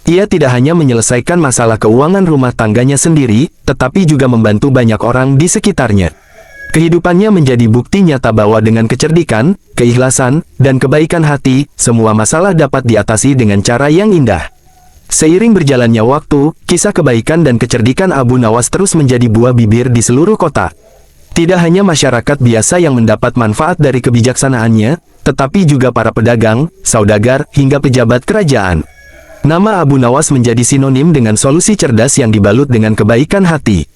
Ia tidak hanya menyelesaikan masalah keuangan rumah tangganya sendiri, tetapi juga membantu banyak orang di sekitarnya. Kehidupannya menjadi bukti nyata bahwa dengan kecerdikan, keikhlasan, dan kebaikan hati, semua masalah dapat diatasi dengan cara yang indah. Seiring berjalannya waktu, kisah kebaikan dan kecerdikan Abu Nawas terus menjadi buah bibir di seluruh kota. Tidak hanya masyarakat biasa yang mendapat manfaat dari kebijaksanaannya, tetapi juga para pedagang, saudagar, hingga pejabat kerajaan. Nama Abu Nawas menjadi sinonim dengan solusi cerdas yang dibalut dengan kebaikan hati.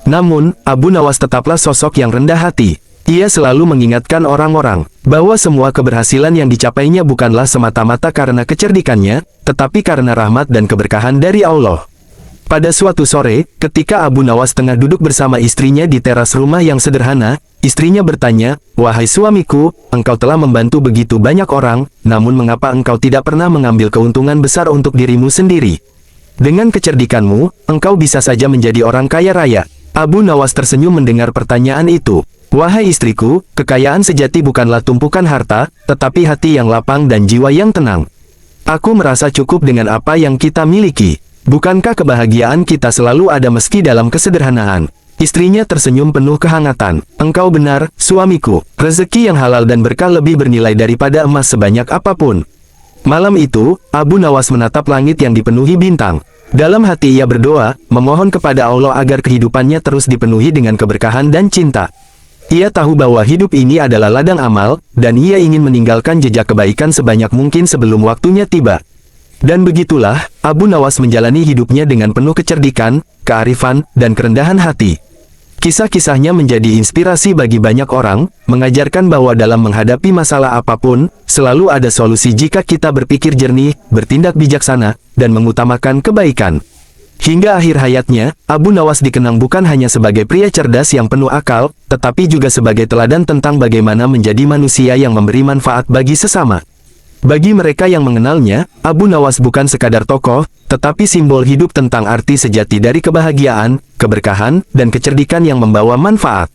Namun, Abu Nawas tetaplah sosok yang rendah hati. Ia selalu mengingatkan orang-orang bahwa semua keberhasilan yang dicapainya bukanlah semata-mata karena kecerdikannya, tetapi karena rahmat dan keberkahan dari Allah. Pada suatu sore, ketika Abu Nawas tengah duduk bersama istrinya di teras rumah yang sederhana, istrinya bertanya, "Wahai suamiku, engkau telah membantu begitu banyak orang, namun mengapa engkau tidak pernah mengambil keuntungan besar untuk dirimu sendiri? Dengan kecerdikanmu, engkau bisa saja menjadi orang kaya raya." Abu Nawas tersenyum mendengar pertanyaan itu. Wahai istriku, kekayaan sejati bukanlah tumpukan harta, tetapi hati yang lapang dan jiwa yang tenang. Aku merasa cukup dengan apa yang kita miliki. Bukankah kebahagiaan kita selalu ada meski dalam kesederhanaan? Istrinya tersenyum penuh kehangatan. Engkau benar, suamiku. Rezeki yang halal dan berkah lebih bernilai daripada emas sebanyak apapun. Malam itu, Abu Nawas menatap langit yang dipenuhi bintang. Dalam hati ia berdoa, memohon kepada Allah agar kehidupannya terus dipenuhi dengan keberkahan dan cinta. Ia tahu bahwa hidup ini adalah ladang amal, dan ia ingin meninggalkan jejak kebaikan sebanyak mungkin sebelum waktunya tiba. Dan begitulah, Abu Nawas menjalani hidupnya dengan penuh kecerdikan, kearifan, dan kerendahan hati. Kisah-kisahnya menjadi inspirasi bagi banyak orang, mengajarkan bahwa dalam menghadapi masalah apapun, selalu ada solusi jika kita berpikir jernih, bertindak bijaksana, dan mengutamakan kebaikan. Hingga akhir hayatnya, Abu Nawas dikenang bukan hanya sebagai pria cerdas yang penuh akal, tetapi juga sebagai teladan tentang bagaimana menjadi manusia yang memberi manfaat bagi sesama. Bagi mereka yang mengenalnya, Abu Nawas bukan sekadar tokoh, tetapi simbol hidup tentang arti sejati dari kebahagiaan, keberkahan, dan kecerdikan yang membawa manfaat.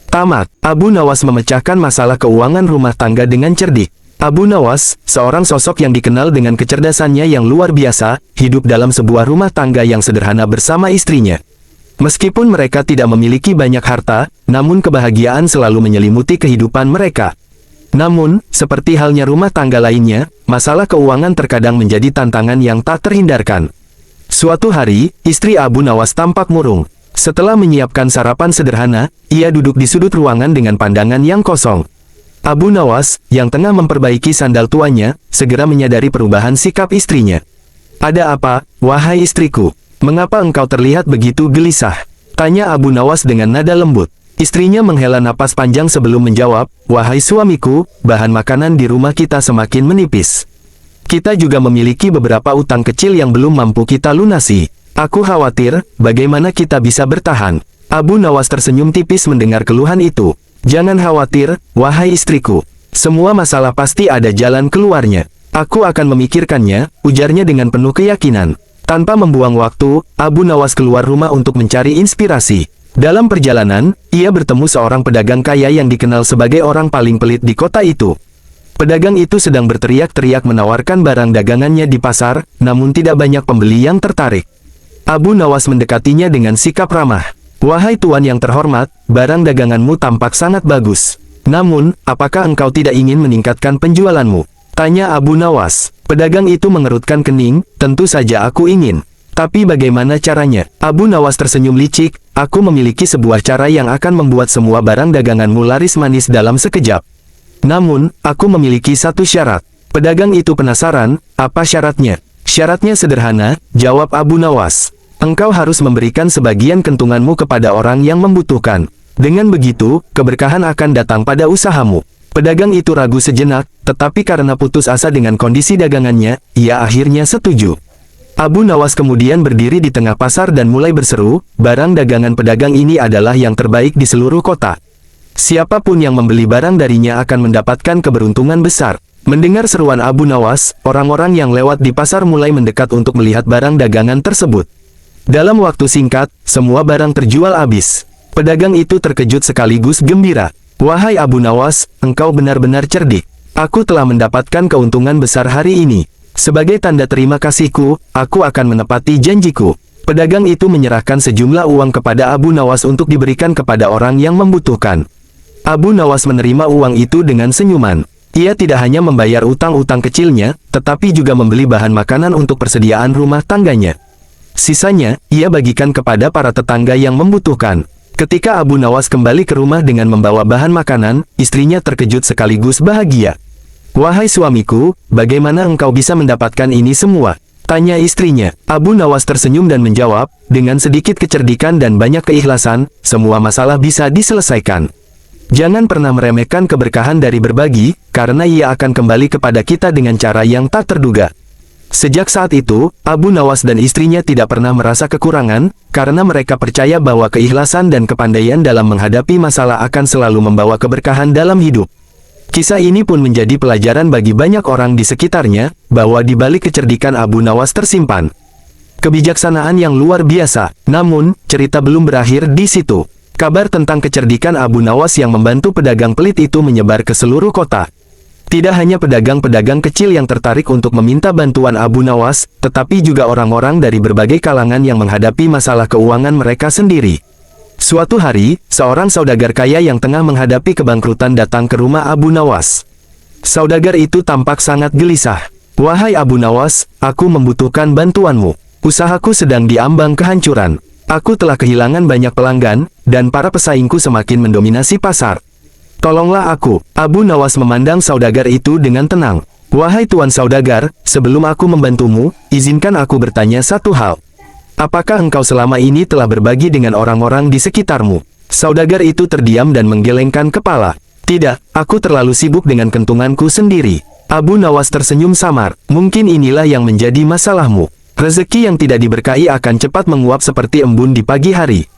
Tamat. Abu Nawas memecahkan masalah keuangan rumah tangga dengan cerdik. Abu Nawas, seorang sosok yang dikenal dengan kecerdasannya yang luar biasa, hidup dalam sebuah rumah tangga yang sederhana bersama istrinya. Meskipun mereka tidak memiliki banyak harta, namun kebahagiaan selalu menyelimuti kehidupan mereka. Namun, seperti halnya rumah tangga lainnya, masalah keuangan terkadang menjadi tantangan yang tak terhindarkan. Suatu hari, istri Abu Nawas tampak murung. Setelah menyiapkan sarapan sederhana, ia duduk di sudut ruangan dengan pandangan yang kosong. Abu Nawas, yang tengah memperbaiki sandal tuanya, segera menyadari perubahan sikap istrinya. "Ada apa, wahai istriku? Mengapa engkau terlihat begitu gelisah?" tanya Abu Nawas dengan nada lembut. Istrinya menghela napas panjang sebelum menjawab, "Wahai suamiku, bahan makanan di rumah kita semakin menipis. Kita juga memiliki beberapa utang kecil yang belum mampu kita lunasi. Aku khawatir, bagaimana kita bisa bertahan." Abu Nawas tersenyum tipis mendengar keluhan itu. "Jangan khawatir, wahai istriku. Semua masalah pasti ada jalan keluarnya. Aku akan memikirkannya," ujarnya dengan penuh keyakinan. Tanpa membuang waktu, Abu Nawas keluar rumah untuk mencari inspirasi. Dalam perjalanan, ia bertemu seorang pedagang kaya yang dikenal sebagai orang paling pelit di kota itu. Pedagang itu sedang berteriak-teriak menawarkan barang dagangannya di pasar, namun tidak banyak pembeli yang tertarik. Abu Nawas mendekatinya dengan sikap ramah. "Wahai tuan yang terhormat, barang daganganmu tampak sangat bagus. Namun, apakah engkau tidak ingin meningkatkan penjualanmu?" tanya Abu Nawas. Pedagang itu mengerutkan kening, "Tentu saja aku ingin. Tapi bagaimana caranya?" Abu Nawas tersenyum licik, "Aku memiliki sebuah cara yang akan membuat semua barang daganganmu laris manis dalam sekejap. Namun, aku memiliki satu syarat." Pedagang itu penasaran, "Apa syaratnya?" "Syaratnya sederhana," jawab Abu Nawas. "Engkau harus memberikan sebagian kentunganmu kepada orang yang membutuhkan. Dengan begitu, keberkahan akan datang pada usahamu." Pedagang itu ragu sejenak, tetapi karena putus asa dengan kondisi dagangannya, ia akhirnya setuju. Abu Nawas kemudian berdiri di tengah pasar dan mulai berseru, "Barang dagangan pedagang ini adalah yang terbaik di seluruh kota. Siapapun yang membeli barang darinya akan mendapatkan keberuntungan besar." Mendengar seruan Abu Nawas, orang-orang yang lewat di pasar mulai mendekat untuk melihat barang dagangan tersebut. Dalam waktu singkat, semua barang terjual habis. Pedagang itu terkejut sekaligus gembira. "Wahai Abu Nawas, engkau benar-benar cerdik. Aku telah mendapatkan keuntungan besar hari ini. Sebagai tanda terima kasihku, aku akan menepati janjiku." Pedagang itu menyerahkan sejumlah uang kepada Abu Nawas untuk diberikan kepada orang yang membutuhkan. Abu Nawas menerima uang itu dengan senyuman. Ia tidak hanya membayar utang-utang kecilnya, tetapi juga membeli bahan makanan untuk persediaan rumah tangganya. Sisanya, ia bagikan kepada para tetangga yang membutuhkan. Ketika Abu Nawas kembali ke rumah dengan membawa bahan makanan, istrinya terkejut sekaligus bahagia. "Wahai suamiku, bagaimana engkau bisa mendapatkan ini semua?" tanya istrinya. Abu Nawas tersenyum dan menjawab, "Dengan sedikit kecerdikan dan banyak keikhlasan, semua masalah bisa diselesaikan. Jangan pernah meremehkan keberkahan dari berbagi, karena ia akan kembali kepada kita dengan cara yang tak terduga." Sejak saat itu, Abu Nawas dan istrinya tidak pernah merasa kekurangan, karena mereka percaya bahwa keikhlasan dan kepandaian dalam menghadapi masalah akan selalu membawa keberkahan dalam hidup. Kisah ini pun menjadi pelajaran bagi banyak orang di sekitarnya, bahwa di balik kecerdikan Abu Nawas tersimpan kebijaksanaan yang luar biasa. Namun, cerita belum berakhir di situ. Kabar tentang kecerdikan Abu Nawas yang membantu pedagang pelit itu menyebar ke seluruh kota. Tidak hanya pedagang-pedagang kecil yang tertarik untuk meminta bantuan Abu Nawas, tetapi juga orang-orang dari berbagai kalangan yang menghadapi masalah keuangan mereka sendiri. Suatu hari, seorang saudagar kaya yang tengah menghadapi kebangkrutan datang ke rumah Abu Nawas. Saudagar itu tampak sangat gelisah. "Wahai Abu Nawas, aku membutuhkan bantuanmu. Usahaku sedang diambang kehancuran. Aku telah kehilangan banyak pelanggan, dan para pesaingku semakin mendominasi pasar. Tolonglah aku." Abu Nawas memandang saudagar itu dengan tenang. "Wahai Tuan Saudagar, sebelum aku membantumu, izinkan aku bertanya satu hal. Apakah engkau selama ini telah berbagi dengan orang-orang di sekitarmu?" Saudagar itu terdiam dan menggelengkan kepala. "Tidak, aku terlalu sibuk dengan kentunganku sendiri." Abu Nawas tersenyum samar. "Mungkin inilah yang menjadi masalahmu. Rezeki yang tidak diberkahi akan cepat menguap seperti embun di pagi hari.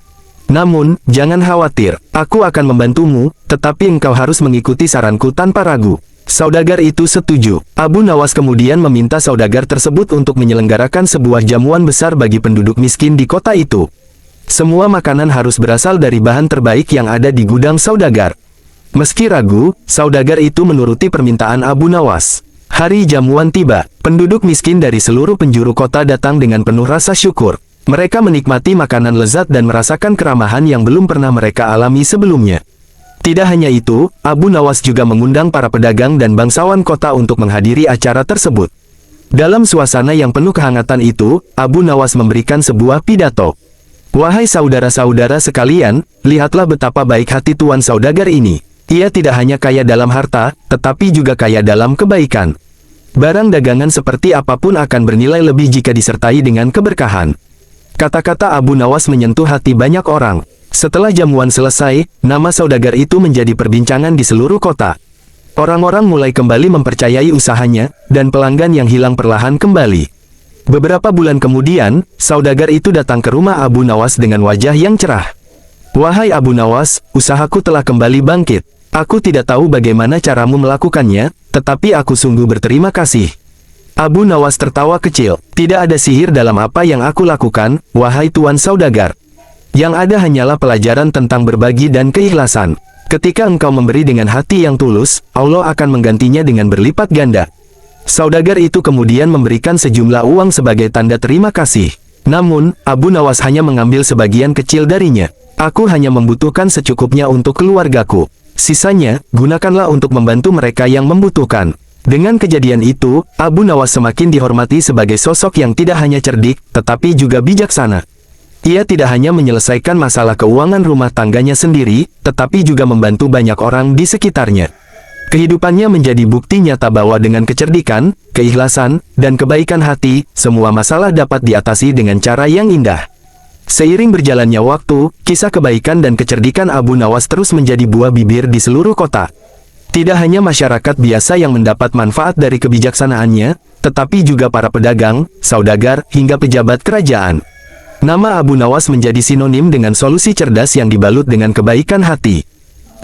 Namun, jangan khawatir, aku akan membantumu, tetapi engkau harus mengikuti saranku tanpa ragu." Saudagar itu setuju. Abu Nawas kemudian meminta saudagar tersebut untuk menyelenggarakan sebuah jamuan besar bagi penduduk miskin di kota itu. Semua makanan harus berasal dari bahan terbaik yang ada di gudang saudagar. Meski ragu, saudagar itu menuruti permintaan Abu Nawas. Hari jamuan tiba. Penduduk miskin dari seluruh penjuru kota datang dengan penuh rasa syukur. Mereka menikmati makanan lezat dan merasakan keramahan yang belum pernah mereka alami sebelumnya. Tidak hanya itu, Abu Nawas juga mengundang para pedagang dan bangsawan kota untuk menghadiri acara tersebut. Dalam suasana yang penuh kehangatan itu, Abu Nawas memberikan sebuah pidato. "Wahai saudara-saudara sekalian, lihatlah betapa baik hati Tuan Saudagar ini. Ia tidak hanya kaya dalam harta, tetapi juga kaya dalam kebaikan. Barang dagangan seperti apapun akan bernilai lebih jika disertai dengan keberkahan." Kata-kata Abu Nawas menyentuh hati banyak orang. Setelah jamuan selesai, nama saudagar itu menjadi perbincangan di seluruh kota. Orang-orang mulai kembali mempercayai usahanya, dan pelanggan yang hilang perlahan kembali. Beberapa bulan kemudian, saudagar itu datang ke rumah Abu Nawas dengan wajah yang cerah. "Wahai Abu Nawas, usahaku telah kembali bangkit. Aku tidak tahu bagaimana caramu melakukannya, tetapi aku sungguh berterima kasih." Abu Nawas tertawa kecil. "Tidak ada sihir dalam apa yang aku lakukan, wahai Tuan Saudagar. Yang ada hanyalah pelajaran tentang berbagi dan keikhlasan. Ketika engkau memberi dengan hati yang tulus, Allah akan menggantinya dengan berlipat ganda." Saudagar itu kemudian memberikan sejumlah uang sebagai tanda terima kasih. Namun, Abu Nawas hanya mengambil sebagian kecil darinya. "Aku hanya membutuhkan secukupnya untuk keluargaku. Sisanya, gunakanlah untuk membantu mereka yang membutuhkan." Dengan kejadian itu, Abu Nawas semakin dihormati sebagai sosok yang tidak hanya cerdik, tetapi juga bijaksana. Ia tidak hanya menyelesaikan masalah keuangan rumah tangganya sendiri, tetapi juga membantu banyak orang di sekitarnya. Kehidupannya menjadi bukti nyata bahwa dengan kecerdikan, keikhlasan, dan kebaikan hati, semua masalah dapat diatasi dengan cara yang indah. Seiring berjalannya waktu, kisah kebaikan dan kecerdikan Abu Nawas terus menjadi buah bibir di seluruh kota. Tidak hanya masyarakat biasa yang mendapat manfaat dari kebijaksanaannya, tetapi juga para pedagang, saudagar, hingga pejabat kerajaan. Nama Abu Nawas menjadi sinonim dengan solusi cerdas yang dibalut dengan kebaikan hati.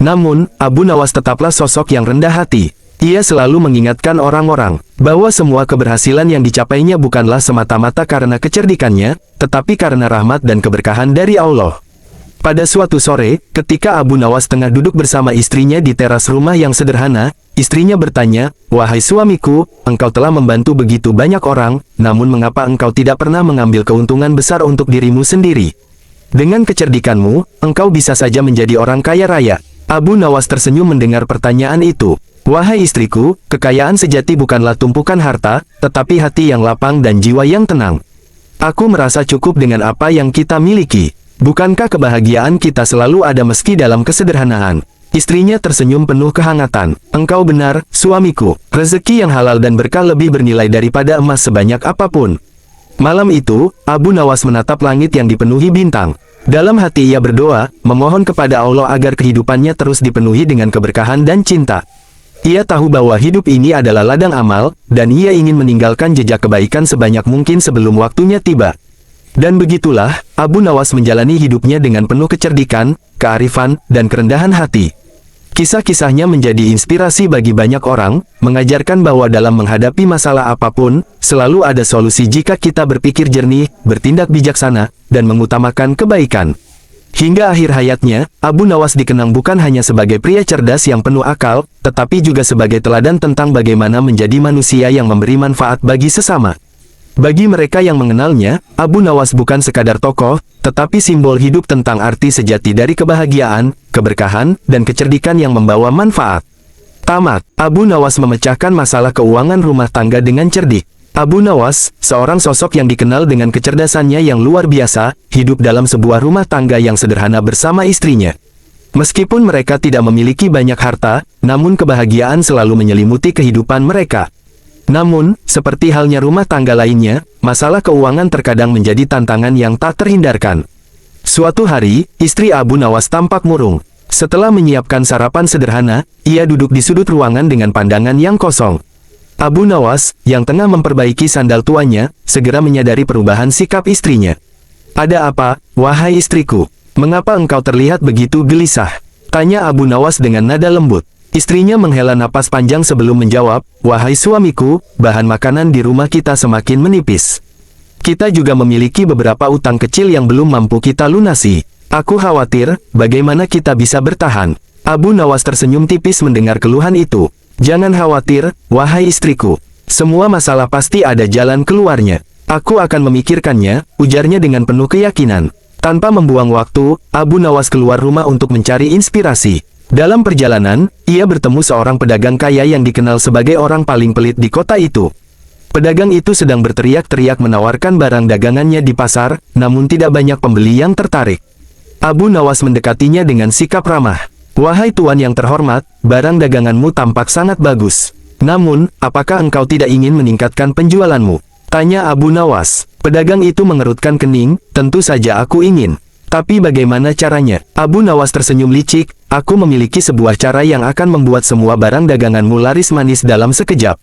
Namun, Abu Nawas tetaplah sosok yang rendah hati. Ia selalu mengingatkan orang-orang bahwa semua keberhasilan yang dicapainya bukanlah semata-mata karena kecerdikannya, tetapi karena rahmat dan keberkahan dari Allah. Pada suatu sore, ketika Abu Nawas tengah duduk bersama istrinya di teras rumah yang sederhana, istrinya bertanya, "Wahai suamiku, engkau telah membantu begitu banyak orang, namun mengapa engkau tidak pernah mengambil keuntungan besar untuk dirimu sendiri? Dengan kecerdikanmu, engkau bisa saja menjadi orang kaya raya." Abu Nawas tersenyum mendengar pertanyaan itu. "Wahai istriku, kekayaan sejati bukanlah tumpukan harta, tetapi hati yang lapang dan jiwa yang tenang. Aku merasa cukup dengan apa yang kita miliki. Bukankah kebahagiaan kita selalu ada meski dalam kesederhanaan?" Istrinya tersenyum penuh kehangatan. "Engkau benar, suamiku. Rezeki yang halal dan berkah lebih bernilai daripada emas sebanyak apapun." Malam itu, Abu Nawas menatap langit yang dipenuhi bintang. Dalam hati ia berdoa, memohon kepada Allah agar kehidupannya terus dipenuhi dengan keberkahan dan cinta. Ia tahu bahwa hidup ini adalah ladang amal, dan ia ingin meninggalkan jejak kebaikan sebanyak mungkin sebelum waktunya tiba. Dan begitulah, Abu Nawas menjalani hidupnya dengan penuh kecerdikan, kearifan, dan kerendahan hati. Kisah-kisahnya menjadi inspirasi bagi banyak orang, mengajarkan bahwa dalam menghadapi masalah apapun, selalu ada solusi jika kita berpikir jernih, bertindak bijaksana, dan mengutamakan kebaikan. Hingga akhir hayatnya, Abu Nawas dikenang bukan hanya sebagai pria cerdas yang penuh akal, tetapi juga sebagai teladan tentang bagaimana menjadi manusia yang memberi manfaat bagi sesama. Bagi mereka yang mengenalnya, Abu Nawas bukan sekadar tokoh, tetapi simbol hidup tentang arti sejati dari kebahagiaan, keberkahan, dan kecerdikan yang membawa manfaat. Tamat. Abu Nawas memecahkan masalah keuangan rumah tangga dengan cerdik. Abu Nawas, seorang sosok yang dikenal dengan kecerdasannya yang luar biasa, hidup dalam sebuah rumah tangga yang sederhana bersama istrinya. Meskipun mereka tidak memiliki banyak harta, namun kebahagiaan selalu menyelimuti kehidupan mereka. Namun, seperti halnya rumah tangga lainnya, masalah keuangan terkadang menjadi tantangan yang tak terhindarkan. Suatu hari, istri Abu Nawas tampak murung. Setelah menyiapkan sarapan sederhana, ia duduk di sudut ruangan dengan pandangan yang kosong. Abu Nawas, yang tengah memperbaiki sandal tuanya, segera menyadari perubahan sikap istrinya. "Ada apa, wahai istriku? Mengapa engkau terlihat begitu gelisah?" tanya Abu Nawas dengan nada lembut. Istrinya menghela napas panjang sebelum menjawab, "Wahai suamiku, bahan makanan di rumah kita semakin menipis. Kita juga memiliki beberapa utang kecil yang belum mampu kita lunasi. Aku khawatir, bagaimana kita bisa bertahan." Abu Nawas tersenyum tipis mendengar keluhan itu. "Jangan khawatir, wahai istriku. Semua masalah pasti ada jalan keluarnya. Aku akan memikirkannya," ujarnya dengan penuh keyakinan. Tanpa membuang waktu, Abu Nawas keluar rumah untuk mencari inspirasi. Dalam perjalanan, ia bertemu seorang pedagang kaya yang dikenal sebagai orang paling pelit di kota itu. Pedagang itu sedang berteriak-teriak menawarkan barang dagangannya di pasar, namun tidak banyak pembeli yang tertarik. Abu Nawas mendekatinya dengan sikap ramah. "Wahai tuan yang terhormat, barang daganganmu tampak sangat bagus. Namun, apakah engkau tidak ingin meningkatkan penjualanmu?" tanya Abu Nawas. Pedagang itu mengerutkan kening, "Tentu saja aku ingin. Tapi bagaimana caranya?" Abu Nawas tersenyum licik, "Aku memiliki sebuah cara yang akan membuat semua barang daganganmu laris manis dalam sekejap.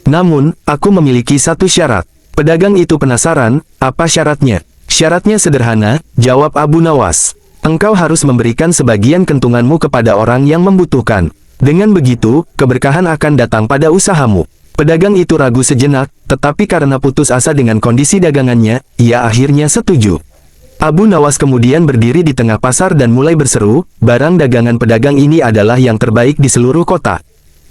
Namun, aku memiliki satu syarat." Pedagang itu penasaran, "Apa syaratnya?" "Syaratnya sederhana," jawab Abu Nawas. "Engkau harus memberikan sebagian kentunganmu kepada orang yang membutuhkan. Dengan begitu, keberkahan akan datang pada usahamu." Pedagang itu ragu sejenak, tetapi karena putus asa dengan kondisi dagangannya, ia akhirnya setuju. Abu Nawas kemudian berdiri di tengah pasar dan mulai berseru, "Barang dagangan pedagang ini adalah yang terbaik di seluruh kota.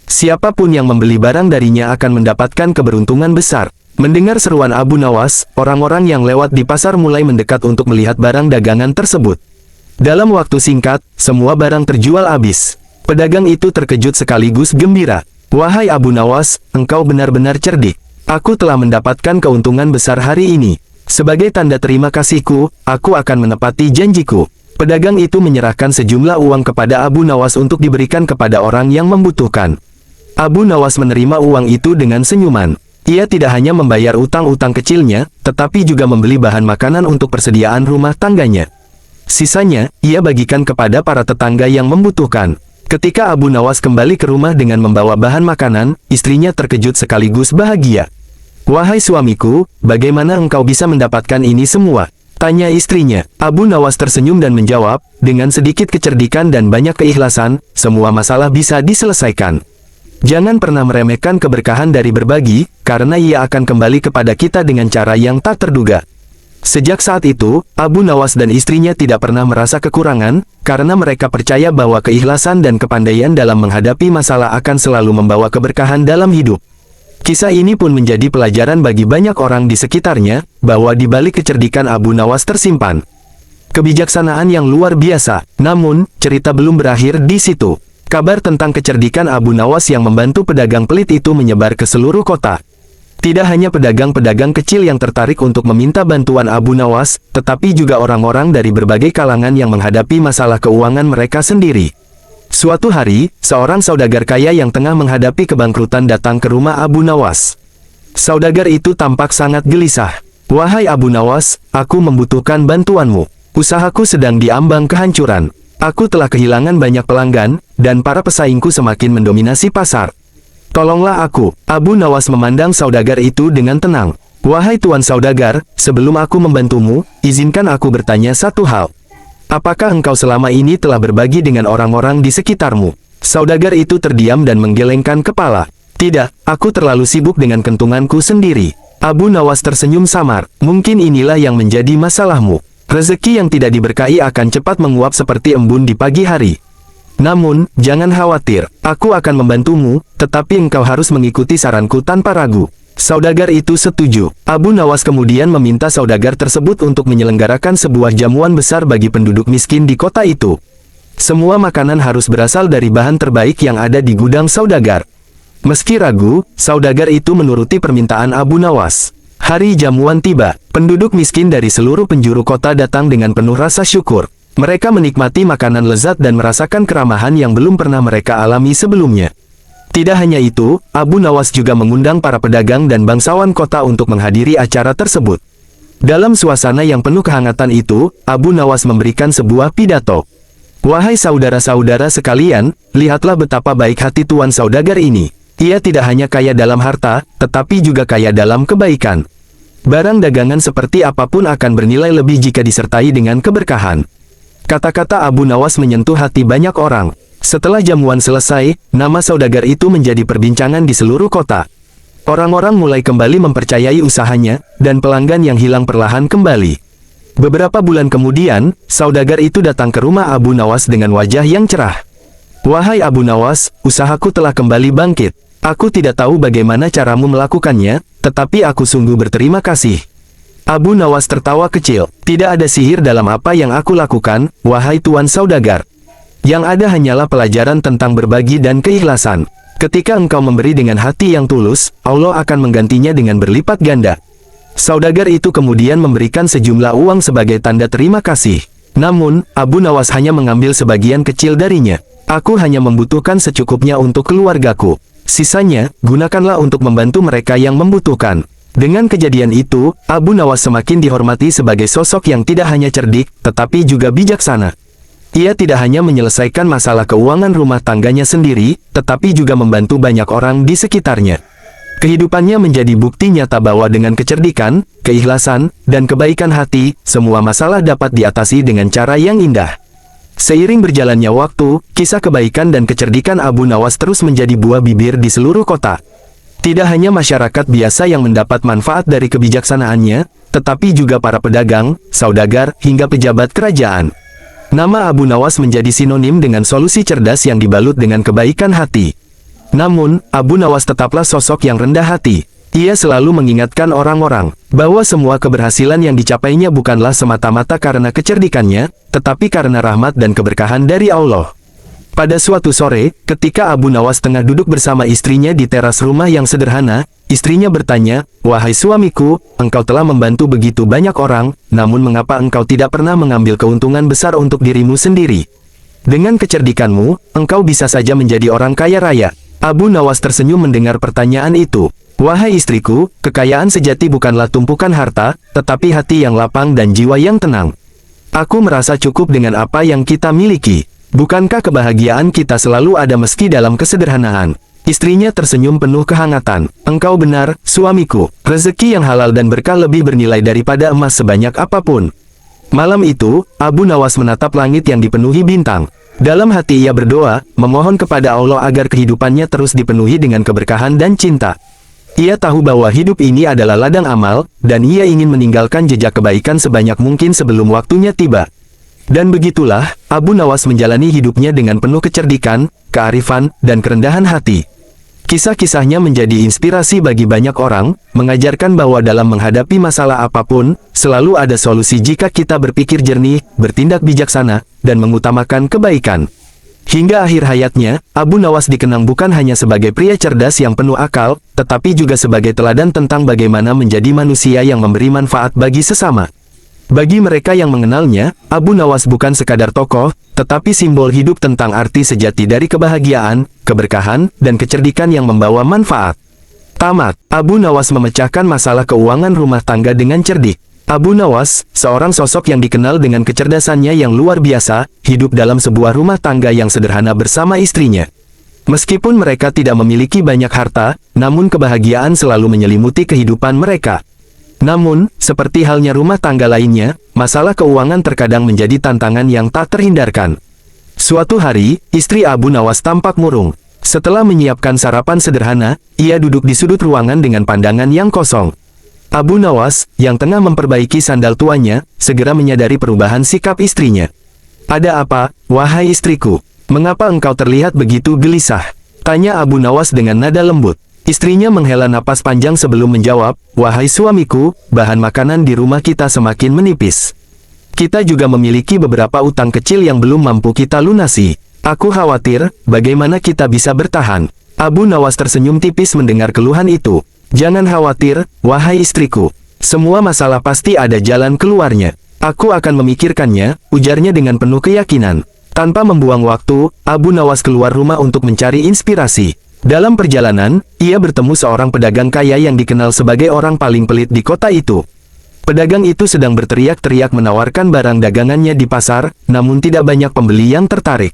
Siapapun yang membeli barang darinya akan mendapatkan keberuntungan besar." Mendengar seruan Abu Nawas, orang-orang yang lewat di pasar mulai mendekat untuk melihat barang dagangan tersebut. Dalam waktu singkat, semua barang terjual habis. Pedagang itu terkejut sekaligus gembira. "Wahai Abu Nawas, engkau benar-benar cerdik. Aku telah mendapatkan keuntungan besar hari ini. Sebagai tanda terima kasihku, aku akan menepati janjiku." Pedagang itu menyerahkan sejumlah uang kepada Abu Nawas untuk diberikan kepada orang yang membutuhkan. Abu Nawas menerima uang itu dengan senyuman. Ia tidak hanya membayar utang-utang kecilnya, tetapi juga membeli bahan makanan untuk persediaan rumah tangganya. Sisanya, ia bagikan kepada para tetangga yang membutuhkan. Ketika Abu Nawas kembali ke rumah dengan membawa bahan makanan, istrinya terkejut sekaligus bahagia. "Wahai suamiku, bagaimana engkau bisa mendapatkan ini semua?" tanya istrinya. Abu Nawas tersenyum dan menjawab, "Dengan sedikit kecerdikan dan banyak keikhlasan, semua masalah bisa diselesaikan. Jangan pernah meremehkan keberkahan dari berbagi, karena ia akan kembali kepada kita dengan cara yang tak terduga." Sejak saat itu, Abu Nawas dan istrinya tidak pernah merasa kekurangan, karena mereka percaya bahwa keikhlasan dan kepandaian dalam menghadapi masalah akan selalu membawa keberkahan dalam hidup. Kisah ini pun menjadi pelajaran bagi banyak orang di sekitarnya, bahwa di balik kecerdikan Abu Nawas tersimpan kebijaksanaan yang luar biasa. Namun, cerita belum berakhir di situ. Kabar tentang kecerdikan Abu Nawas yang membantu pedagang pelit itu menyebar ke seluruh kota. Tidak hanya pedagang-pedagang kecil yang tertarik untuk meminta bantuan Abu Nawas, tetapi juga orang-orang dari berbagai kalangan yang menghadapi masalah keuangan mereka sendiri. Suatu hari, seorang saudagar kaya yang tengah menghadapi kebangkrutan datang ke rumah Abu Nawas. Saudagar itu tampak sangat gelisah. "Wahai Abu Nawas, aku membutuhkan bantuanmu. Usahaku sedang diambang kehancuran. Aku telah kehilangan banyak pelanggan, dan para pesaingku semakin mendominasi pasar. Tolonglah aku." Abu Nawas memandang saudagar itu dengan tenang. "Wahai tuan saudagar, sebelum aku membantumu, izinkan aku bertanya satu hal. Apakah engkau selama ini telah berbagi dengan orang-orang di sekitarmu?" Saudagar itu terdiam dan menggelengkan kepala. "Tidak, aku terlalu sibuk dengan kentunganku sendiri." Abu Nawas tersenyum samar. "Mungkin inilah yang menjadi masalahmu. Rezeki yang tidak diberkahi akan cepat menguap seperti embun di pagi hari. Namun, jangan khawatir, aku akan membantumu, tetapi engkau harus mengikuti saranku tanpa ragu. Saudagar itu setuju. Abu Nawas kemudian meminta saudagar tersebut untuk menyelenggarakan sebuah jamuan besar bagi penduduk miskin di kota itu. Semua makanan harus berasal dari bahan terbaik yang ada di gudang saudagar. Meski ragu, saudagar itu menuruti permintaan Abu Nawas. Hari jamuan tiba. Penduduk miskin dari seluruh penjuru kota datang dengan penuh rasa syukur. Mereka menikmati makanan lezat dan merasakan keramahan yang belum pernah mereka alami sebelumnya. Tidak hanya itu, Abu Nawas juga mengundang para pedagang dan bangsawan kota untuk menghadiri acara tersebut. Dalam suasana yang penuh kehangatan itu, Abu Nawas memberikan sebuah pidato. Wahai saudara-saudara sekalian, lihatlah betapa baik hati tuan saudagar ini. Ia tidak hanya kaya dalam harta, tetapi juga kaya dalam kebaikan. Barang dagangan seperti apapun akan bernilai lebih jika disertai dengan keberkahan. Kata-kata Abu Nawas menyentuh hati banyak orang. Setelah jamuan selesai, nama saudagar itu menjadi perbincangan di seluruh kota. Orang-orang mulai kembali mempercayai usahanya, dan pelanggan yang hilang perlahan kembali. Beberapa bulan kemudian, saudagar itu datang ke rumah Abu Nawas dengan wajah yang cerah. Wahai Abu Nawas, usahaku telah kembali bangkit. Aku tidak tahu bagaimana caramu melakukannya, tetapi aku sungguh berterima kasih. Abu Nawas tertawa kecil. Tidak ada sihir dalam apa yang aku lakukan, wahai tuan saudagar. Yang ada hanyalah pelajaran tentang berbagi dan keikhlasan. Ketika engkau memberi dengan hati yang tulus, Allah akan menggantinya dengan berlipat ganda. Saudagar itu kemudian memberikan sejumlah uang sebagai tanda terima kasih. Namun, Abu Nawas hanya mengambil sebagian kecil darinya. Aku hanya membutuhkan secukupnya untuk keluargaku. Sisanya, gunakanlah untuk membantu mereka yang membutuhkan. Dengan kejadian itu, Abu Nawas semakin dihormati sebagai sosok yang tidak hanya cerdik, tetapi juga bijaksana. Ia tidak hanya menyelesaikan masalah keuangan rumah tangganya sendiri, tetapi juga membantu banyak orang di sekitarnya. Kehidupannya menjadi bukti nyata bahwa dengan kecerdikan, keikhlasan, dan kebaikan hati, semua masalah dapat diatasi dengan cara yang indah. Seiring berjalannya waktu, kisah kebaikan dan kecerdikan Abu Nawas terus menjadi buah bibir di seluruh kota. Tidak hanya masyarakat biasa yang mendapat manfaat dari kebijaksanaannya, tetapi juga para pedagang, saudagar, hingga pejabat kerajaan. Nama Abu Nawas menjadi sinonim dengan solusi cerdas yang dibalut dengan kebaikan hati. Namun, Abu Nawas tetaplah sosok yang rendah hati. Ia selalu mengingatkan orang-orang bahwa semua keberhasilan yang dicapainya bukanlah semata-mata karena kecerdikannya, tetapi karena rahmat dan keberkahan dari Allah. Pada suatu sore, ketika Abu Nawas tengah duduk bersama istrinya di teras rumah yang sederhana, istrinya bertanya, "Wahai suamiku, engkau telah membantu begitu banyak orang, namun mengapa engkau tidak pernah mengambil keuntungan besar untuk dirimu sendiri? Dengan kecerdikanmu, engkau bisa saja menjadi orang kaya raya." Abu Nawas tersenyum mendengar pertanyaan itu. "Wahai istriku, kekayaan sejati bukanlah tumpukan harta, tetapi hati yang lapang dan jiwa yang tenang. Aku merasa cukup dengan apa yang kita miliki. Bukankah kebahagiaan kita selalu ada meski dalam kesederhanaan?" Istrinya tersenyum penuh kehangatan. "Engkau benar, suamiku. Rezeki yang halal dan berkah lebih bernilai daripada emas sebanyak apapun." Malam itu, Abu Nawas menatap langit yang dipenuhi bintang. Dalam hati ia berdoa, memohon kepada Allah agar kehidupannya terus dipenuhi dengan keberkahan dan cinta. Ia tahu bahwa hidup ini adalah ladang amal, dan ia ingin meninggalkan jejak kebaikan sebanyak mungkin sebelum waktunya tiba. Dan begitulah, Abu Nawas menjalani hidupnya dengan penuh kecerdikan, kearifan, dan kerendahan hati. Kisah-kisahnya menjadi inspirasi bagi banyak orang, mengajarkan bahwa dalam menghadapi masalah apapun, selalu ada solusi jika kita berpikir jernih, bertindak bijaksana, dan mengutamakan kebaikan. Hingga akhir hayatnya, Abu Nawas dikenang bukan hanya sebagai pria cerdas yang penuh akal, tetapi juga sebagai teladan tentang bagaimana menjadi manusia yang memberi manfaat bagi sesama. Bagi mereka yang mengenalnya, Abu Nawas bukan sekadar tokoh, tetapi simbol hidup tentang arti sejati dari kebahagiaan, keberkahan, dan kecerdikan yang membawa manfaat. Tamat. Abu Nawas memecahkan masalah keuangan rumah tangga dengan cerdik. Abu Nawas, seorang sosok yang dikenal dengan kecerdasannya yang luar biasa, hidup dalam sebuah rumah tangga yang sederhana bersama istrinya. Meskipun mereka tidak memiliki banyak harta, namun kebahagiaan selalu menyelimuti kehidupan mereka. Namun, seperti halnya rumah tangga lainnya, masalah keuangan terkadang menjadi tantangan yang tak terhindarkan. Suatu hari, istri Abu Nawas tampak murung. Setelah menyiapkan sarapan sederhana, ia duduk di sudut ruangan dengan pandangan yang kosong. Abu Nawas, yang tengah memperbaiki sandal tuanya, segera menyadari perubahan sikap istrinya. "Ada apa, wahai istriku? Mengapa engkau terlihat begitu gelisah?" tanya Abu Nawas dengan nada lembut. Istrinya menghela napas panjang sebelum menjawab, "Wahai suamiku, bahan makanan di rumah kita semakin menipis. Kita juga memiliki beberapa utang kecil yang belum mampu kita lunasi. Aku khawatir, bagaimana kita bisa bertahan." Abu Nawas tersenyum tipis mendengar keluhan itu. "Jangan khawatir, wahai istriku. Semua masalah pasti ada jalan keluarnya. Aku akan memikirkannya," ujarnya dengan penuh keyakinan. Tanpa membuang waktu, Abu Nawas keluar rumah untuk mencari inspirasi. Dalam perjalanan, ia bertemu seorang pedagang kaya yang dikenal sebagai orang paling pelit di kota itu. Pedagang itu sedang berteriak-teriak menawarkan barang dagangannya di pasar, namun tidak banyak pembeli yang tertarik.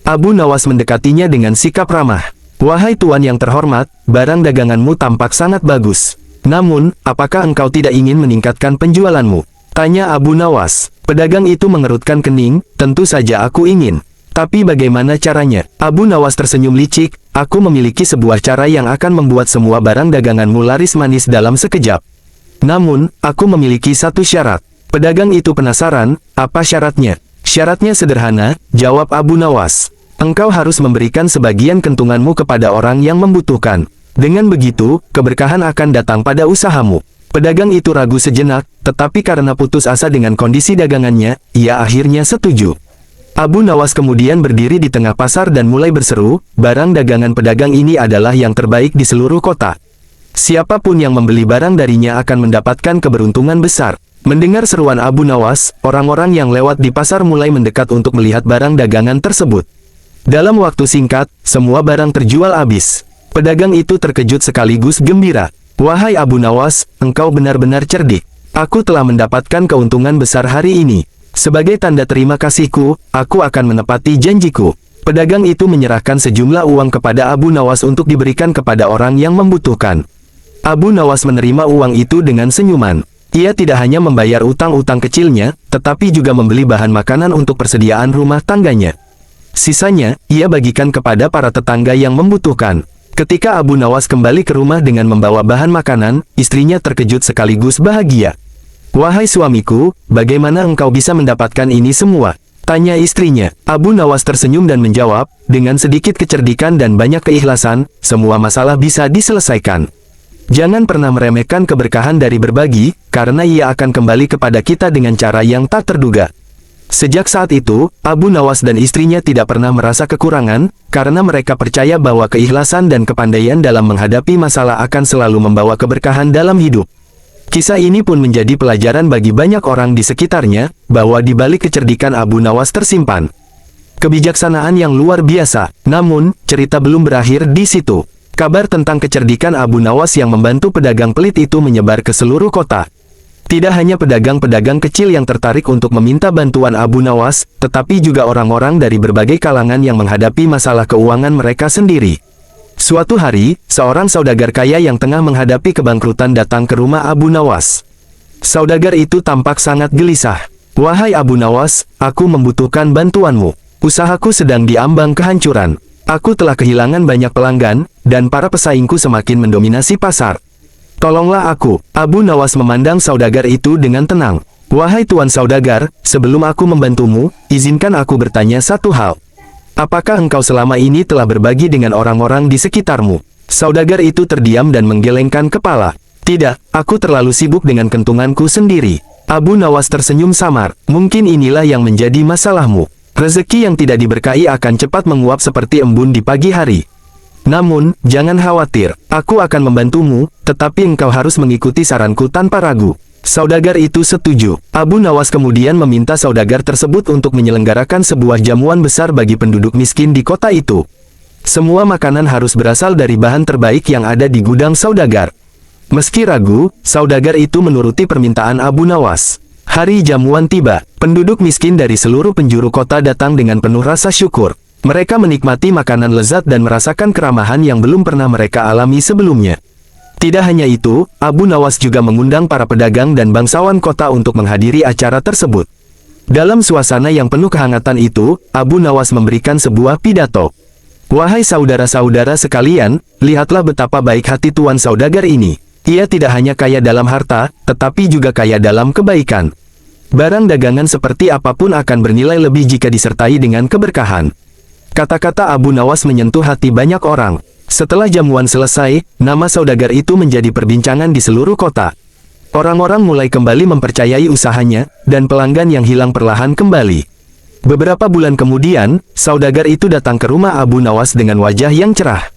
Abu Nawas mendekatinya dengan sikap ramah. "Wahai tuan yang terhormat, barang daganganmu tampak sangat bagus. Namun, apakah engkau tidak ingin meningkatkan penjualanmu?" tanya Abu Nawas. Pedagang itu mengerutkan kening, "Tentu saja aku ingin. Tapi bagaimana caranya?" Abu Nawas tersenyum licik, "Aku memiliki sebuah cara yang akan membuat semua barang daganganmu laris manis dalam sekejap. Namun, aku memiliki satu syarat." Pedagang itu penasaran, "Apa syaratnya?" "Syaratnya sederhana," jawab Abu Nawas. "Engkau harus memberikan sebagian kentunganmu kepada orang yang membutuhkan. Dengan begitu, keberkahan akan datang pada usahamu." Pedagang itu ragu sejenak, tetapi karena putus asa dengan kondisi dagangannya, ia akhirnya setuju. Abu Nawas kemudian berdiri di tengah pasar dan mulai berseru, "Barang dagangan pedagang ini adalah yang terbaik di seluruh kota. Siapapun yang membeli barang darinya akan mendapatkan keberuntungan besar." Mendengar seruan Abu Nawas, orang-orang yang lewat di pasar mulai mendekat untuk melihat barang dagangan tersebut. Dalam waktu singkat, semua barang terjual habis. Pedagang itu terkejut sekaligus gembira. "Wahai Abu Nawas, engkau benar-benar cerdik. Aku telah mendapatkan keuntungan besar hari ini. Sebagai tanda terima kasihku, aku akan menepati janjiku." Pedagang itu menyerahkan sejumlah uang kepada Abu Nawas untuk diberikan kepada orang yang membutuhkan. Abu Nawas menerima uang itu dengan senyuman. Ia tidak hanya membayar utang-utang kecilnya, tetapi juga membeli bahan makanan untuk persediaan rumah tangganya. Sisanya, ia bagikan kepada para tetangga yang membutuhkan. Ketika Abu Nawas kembali ke rumah dengan membawa bahan makanan, istrinya terkejut sekaligus bahagia. "Wahai suamiku, bagaimana engkau bisa mendapatkan ini semua?" tanya istrinya. Abu Nawas tersenyum dan menjawab, "Dengan sedikit kecerdikan dan banyak keikhlasan, semua masalah bisa diselesaikan. Jangan pernah meremehkan keberkahan dari berbagi, karena ia akan kembali kepada kita dengan cara yang tak terduga." Sejak saat itu, Abu Nawas dan istrinya tidak pernah merasa kekurangan, karena mereka percaya bahwa keikhlasan dan kepandaian dalam menghadapi masalah akan selalu membawa keberkahan dalam hidup. Kisah ini pun menjadi pelajaran bagi banyak orang di sekitarnya, bahwa di balik kecerdikan Abu Nawas tersimpan kebijaksanaan yang luar biasa. Namun, cerita belum berakhir di situ. Kabar tentang kecerdikan Abu Nawas yang membantu pedagang pelit itu menyebar ke seluruh kota. Tidak hanya pedagang-pedagang kecil yang tertarik untuk meminta bantuan Abu Nawas, tetapi juga orang-orang dari berbagai kalangan yang menghadapi masalah keuangan mereka sendiri. Suatu hari, seorang saudagar kaya yang tengah menghadapi kebangkrutan datang ke rumah Abu Nawas. Saudagar itu tampak sangat gelisah. "Wahai Abu Nawas, aku membutuhkan bantuanmu. Usahaku sedang diambang kehancuran. Aku telah kehilangan banyak pelanggan, dan para pesaingku semakin mendominasi pasar. Tolonglah aku." Abu Nawas memandang saudagar itu dengan tenang. "Wahai tuan saudagar, sebelum aku membantumu, izinkan aku bertanya satu hal. Apakah engkau selama ini telah berbagi dengan orang-orang di sekitarmu?" Saudagar itu terdiam dan menggelengkan kepala. "Tidak, aku terlalu sibuk dengan kentunganku sendiri." Abu Nawas tersenyum samar. "Mungkin inilah yang menjadi masalahmu. Rezeki yang tidak diberkahi akan cepat menguap seperti embun di pagi hari. Namun, jangan khawatir, aku akan membantumu, tetapi engkau harus mengikuti saranku tanpa ragu." Saudagar itu setuju. Abu Nawas kemudian meminta saudagar tersebut untuk menyelenggarakan sebuah jamuan besar bagi penduduk miskin di kota itu. Semua makanan harus berasal dari bahan terbaik yang ada di gudang saudagar. Meski ragu, saudagar itu menuruti permintaan Abu Nawas. Hari jamuan tiba. Penduduk miskin dari seluruh penjuru kota datang dengan penuh rasa syukur. Mereka menikmati makanan lezat dan merasakan keramahan yang belum pernah mereka alami sebelumnya. Tidak hanya itu, Abu Nawas juga mengundang para pedagang dan bangsawan kota untuk menghadiri acara tersebut. Dalam suasana yang penuh kehangatan itu, Abu Nawas memberikan sebuah pidato. "Wahai saudara-saudara sekalian, lihatlah betapa baik hati tuan saudagar ini. Ia tidak hanya kaya dalam harta, tetapi juga kaya dalam kebaikan. Barang dagangan seperti apapun akan bernilai lebih jika disertai dengan keberkahan. Kata-kata Abu Nawas menyentuh hati banyak orang. Setelah jamuan selesai, nama saudagar itu menjadi perbincangan di seluruh kota. Orang-orang mulai kembali mempercayai usahanya, dan pelanggan yang hilang perlahan kembali. Beberapa bulan kemudian, saudagar itu datang ke rumah Abu Nawas dengan wajah yang cerah.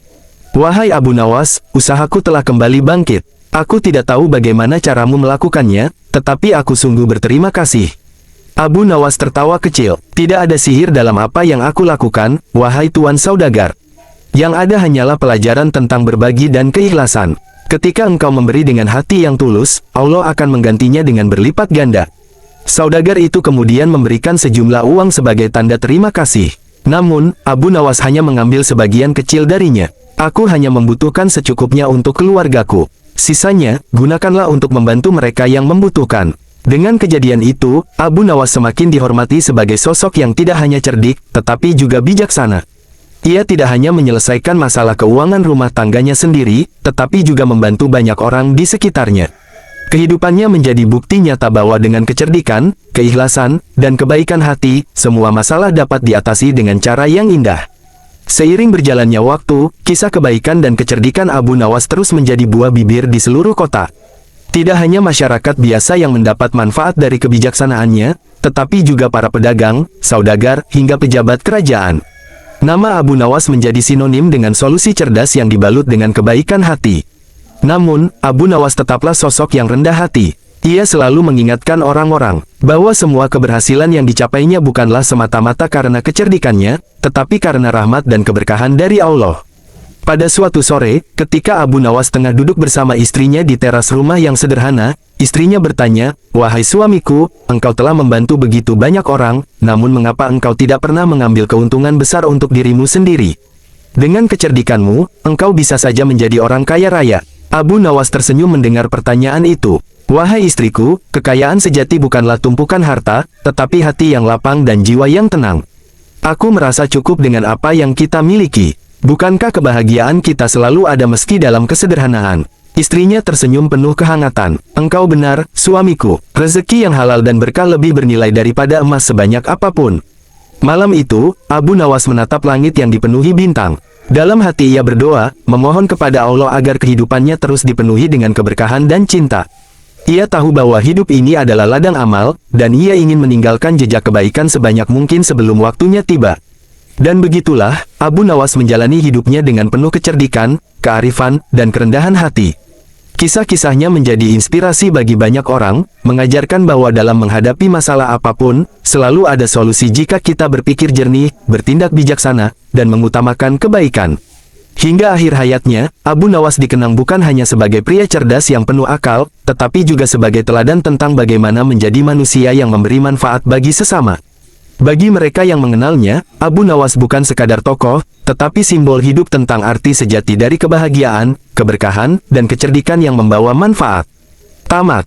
"Wahai Abu Nawas, usahaku telah kembali bangkit. Aku tidak tahu bagaimana caramu melakukannya, tetapi aku sungguh berterima kasih." Abu Nawas tertawa kecil. "Tidak ada sihir dalam apa yang aku lakukan, wahai tuan saudagar. Yang ada hanyalah pelajaran tentang berbagi dan keikhlasan. Ketika engkau memberi dengan hati yang tulus, Allah akan menggantinya dengan berlipat ganda." Saudagar itu kemudian memberikan sejumlah uang sebagai tanda terima kasih. Namun, Abu Nawas hanya mengambil sebagian kecil darinya. "Aku hanya membutuhkan secukupnya untuk keluargaku. Sisanya, gunakanlah untuk membantu mereka yang membutuhkan." Dengan kejadian itu, Abu Nawas semakin dihormati sebagai sosok yang tidak hanya cerdik, tetapi juga bijaksana. Ia tidak hanya menyelesaikan masalah keuangan rumah tangganya sendiri, tetapi juga membantu banyak orang di sekitarnya. Kehidupannya menjadi bukti nyata bahwa dengan kecerdikan, keikhlasan, dan kebaikan hati, semua masalah dapat diatasi dengan cara yang indah. Seiring berjalannya waktu, kisah kebaikan dan kecerdikan Abu Nawas terus menjadi buah bibir di seluruh kota. Tidak hanya masyarakat biasa yang mendapat manfaat dari kebijaksanaannya, tetapi juga para pedagang, saudagar, hingga pejabat kerajaan. Nama Abu Nawas menjadi sinonim dengan solusi cerdas yang dibalut dengan kebaikan hati. Namun, Abu Nawas tetaplah sosok yang rendah hati. Ia selalu mengingatkan orang-orang bahwa semua keberhasilan yang dicapainya bukanlah semata-mata karena kecerdikannya, tetapi karena rahmat dan keberkahan dari Allah. Pada suatu sore, ketika Abu Nawas tengah duduk bersama istrinya di teras rumah yang sederhana, istrinya bertanya, "Wahai suamiku, engkau telah membantu begitu banyak orang, namun mengapa engkau tidak pernah mengambil keuntungan besar untuk dirimu sendiri? Dengan kecerdikanmu, engkau bisa saja menjadi orang kaya raya." Abu Nawas tersenyum mendengar pertanyaan itu. "Wahai istriku, kekayaan sejati bukanlah tumpukan harta, tetapi hati yang lapang dan jiwa yang tenang. Aku merasa cukup dengan apa yang kita miliki. Bukankah kebahagiaan kita selalu ada meski dalam kesederhanaan?" Istrinya tersenyum penuh kehangatan. "Engkau benar, suamiku. Rezeki yang halal dan berkah lebih bernilai daripada emas sebanyak apapun." Malam itu, Abu Nawas menatap langit yang dipenuhi bintang. Dalam hati ia berdoa, memohon kepada Allah agar kehidupannya terus dipenuhi dengan keberkahan dan cinta. Ia tahu bahwa hidup ini adalah ladang amal, dan ia ingin meninggalkan jejak kebaikan sebanyak mungkin sebelum waktunya tiba. Dan begitulah, Abu Nawas menjalani hidupnya dengan penuh kecerdikan, kearifan, dan kerendahan hati. Kisah-kisahnya menjadi inspirasi bagi banyak orang, mengajarkan bahwa dalam menghadapi masalah apapun, selalu ada solusi jika kita berpikir jernih, bertindak bijaksana, dan mengutamakan kebaikan. Hingga akhir hayatnya, Abu Nawas dikenang bukan hanya sebagai pria cerdas yang penuh akal, tetapi juga sebagai teladan tentang bagaimana menjadi manusia yang memberi manfaat bagi sesama. Bagi mereka yang mengenalnya, Abu Nawas bukan sekadar tokoh, tetapi simbol hidup tentang arti sejati dari kebahagiaan, keberkahan, dan kecerdikan yang membawa manfaat. Tamat.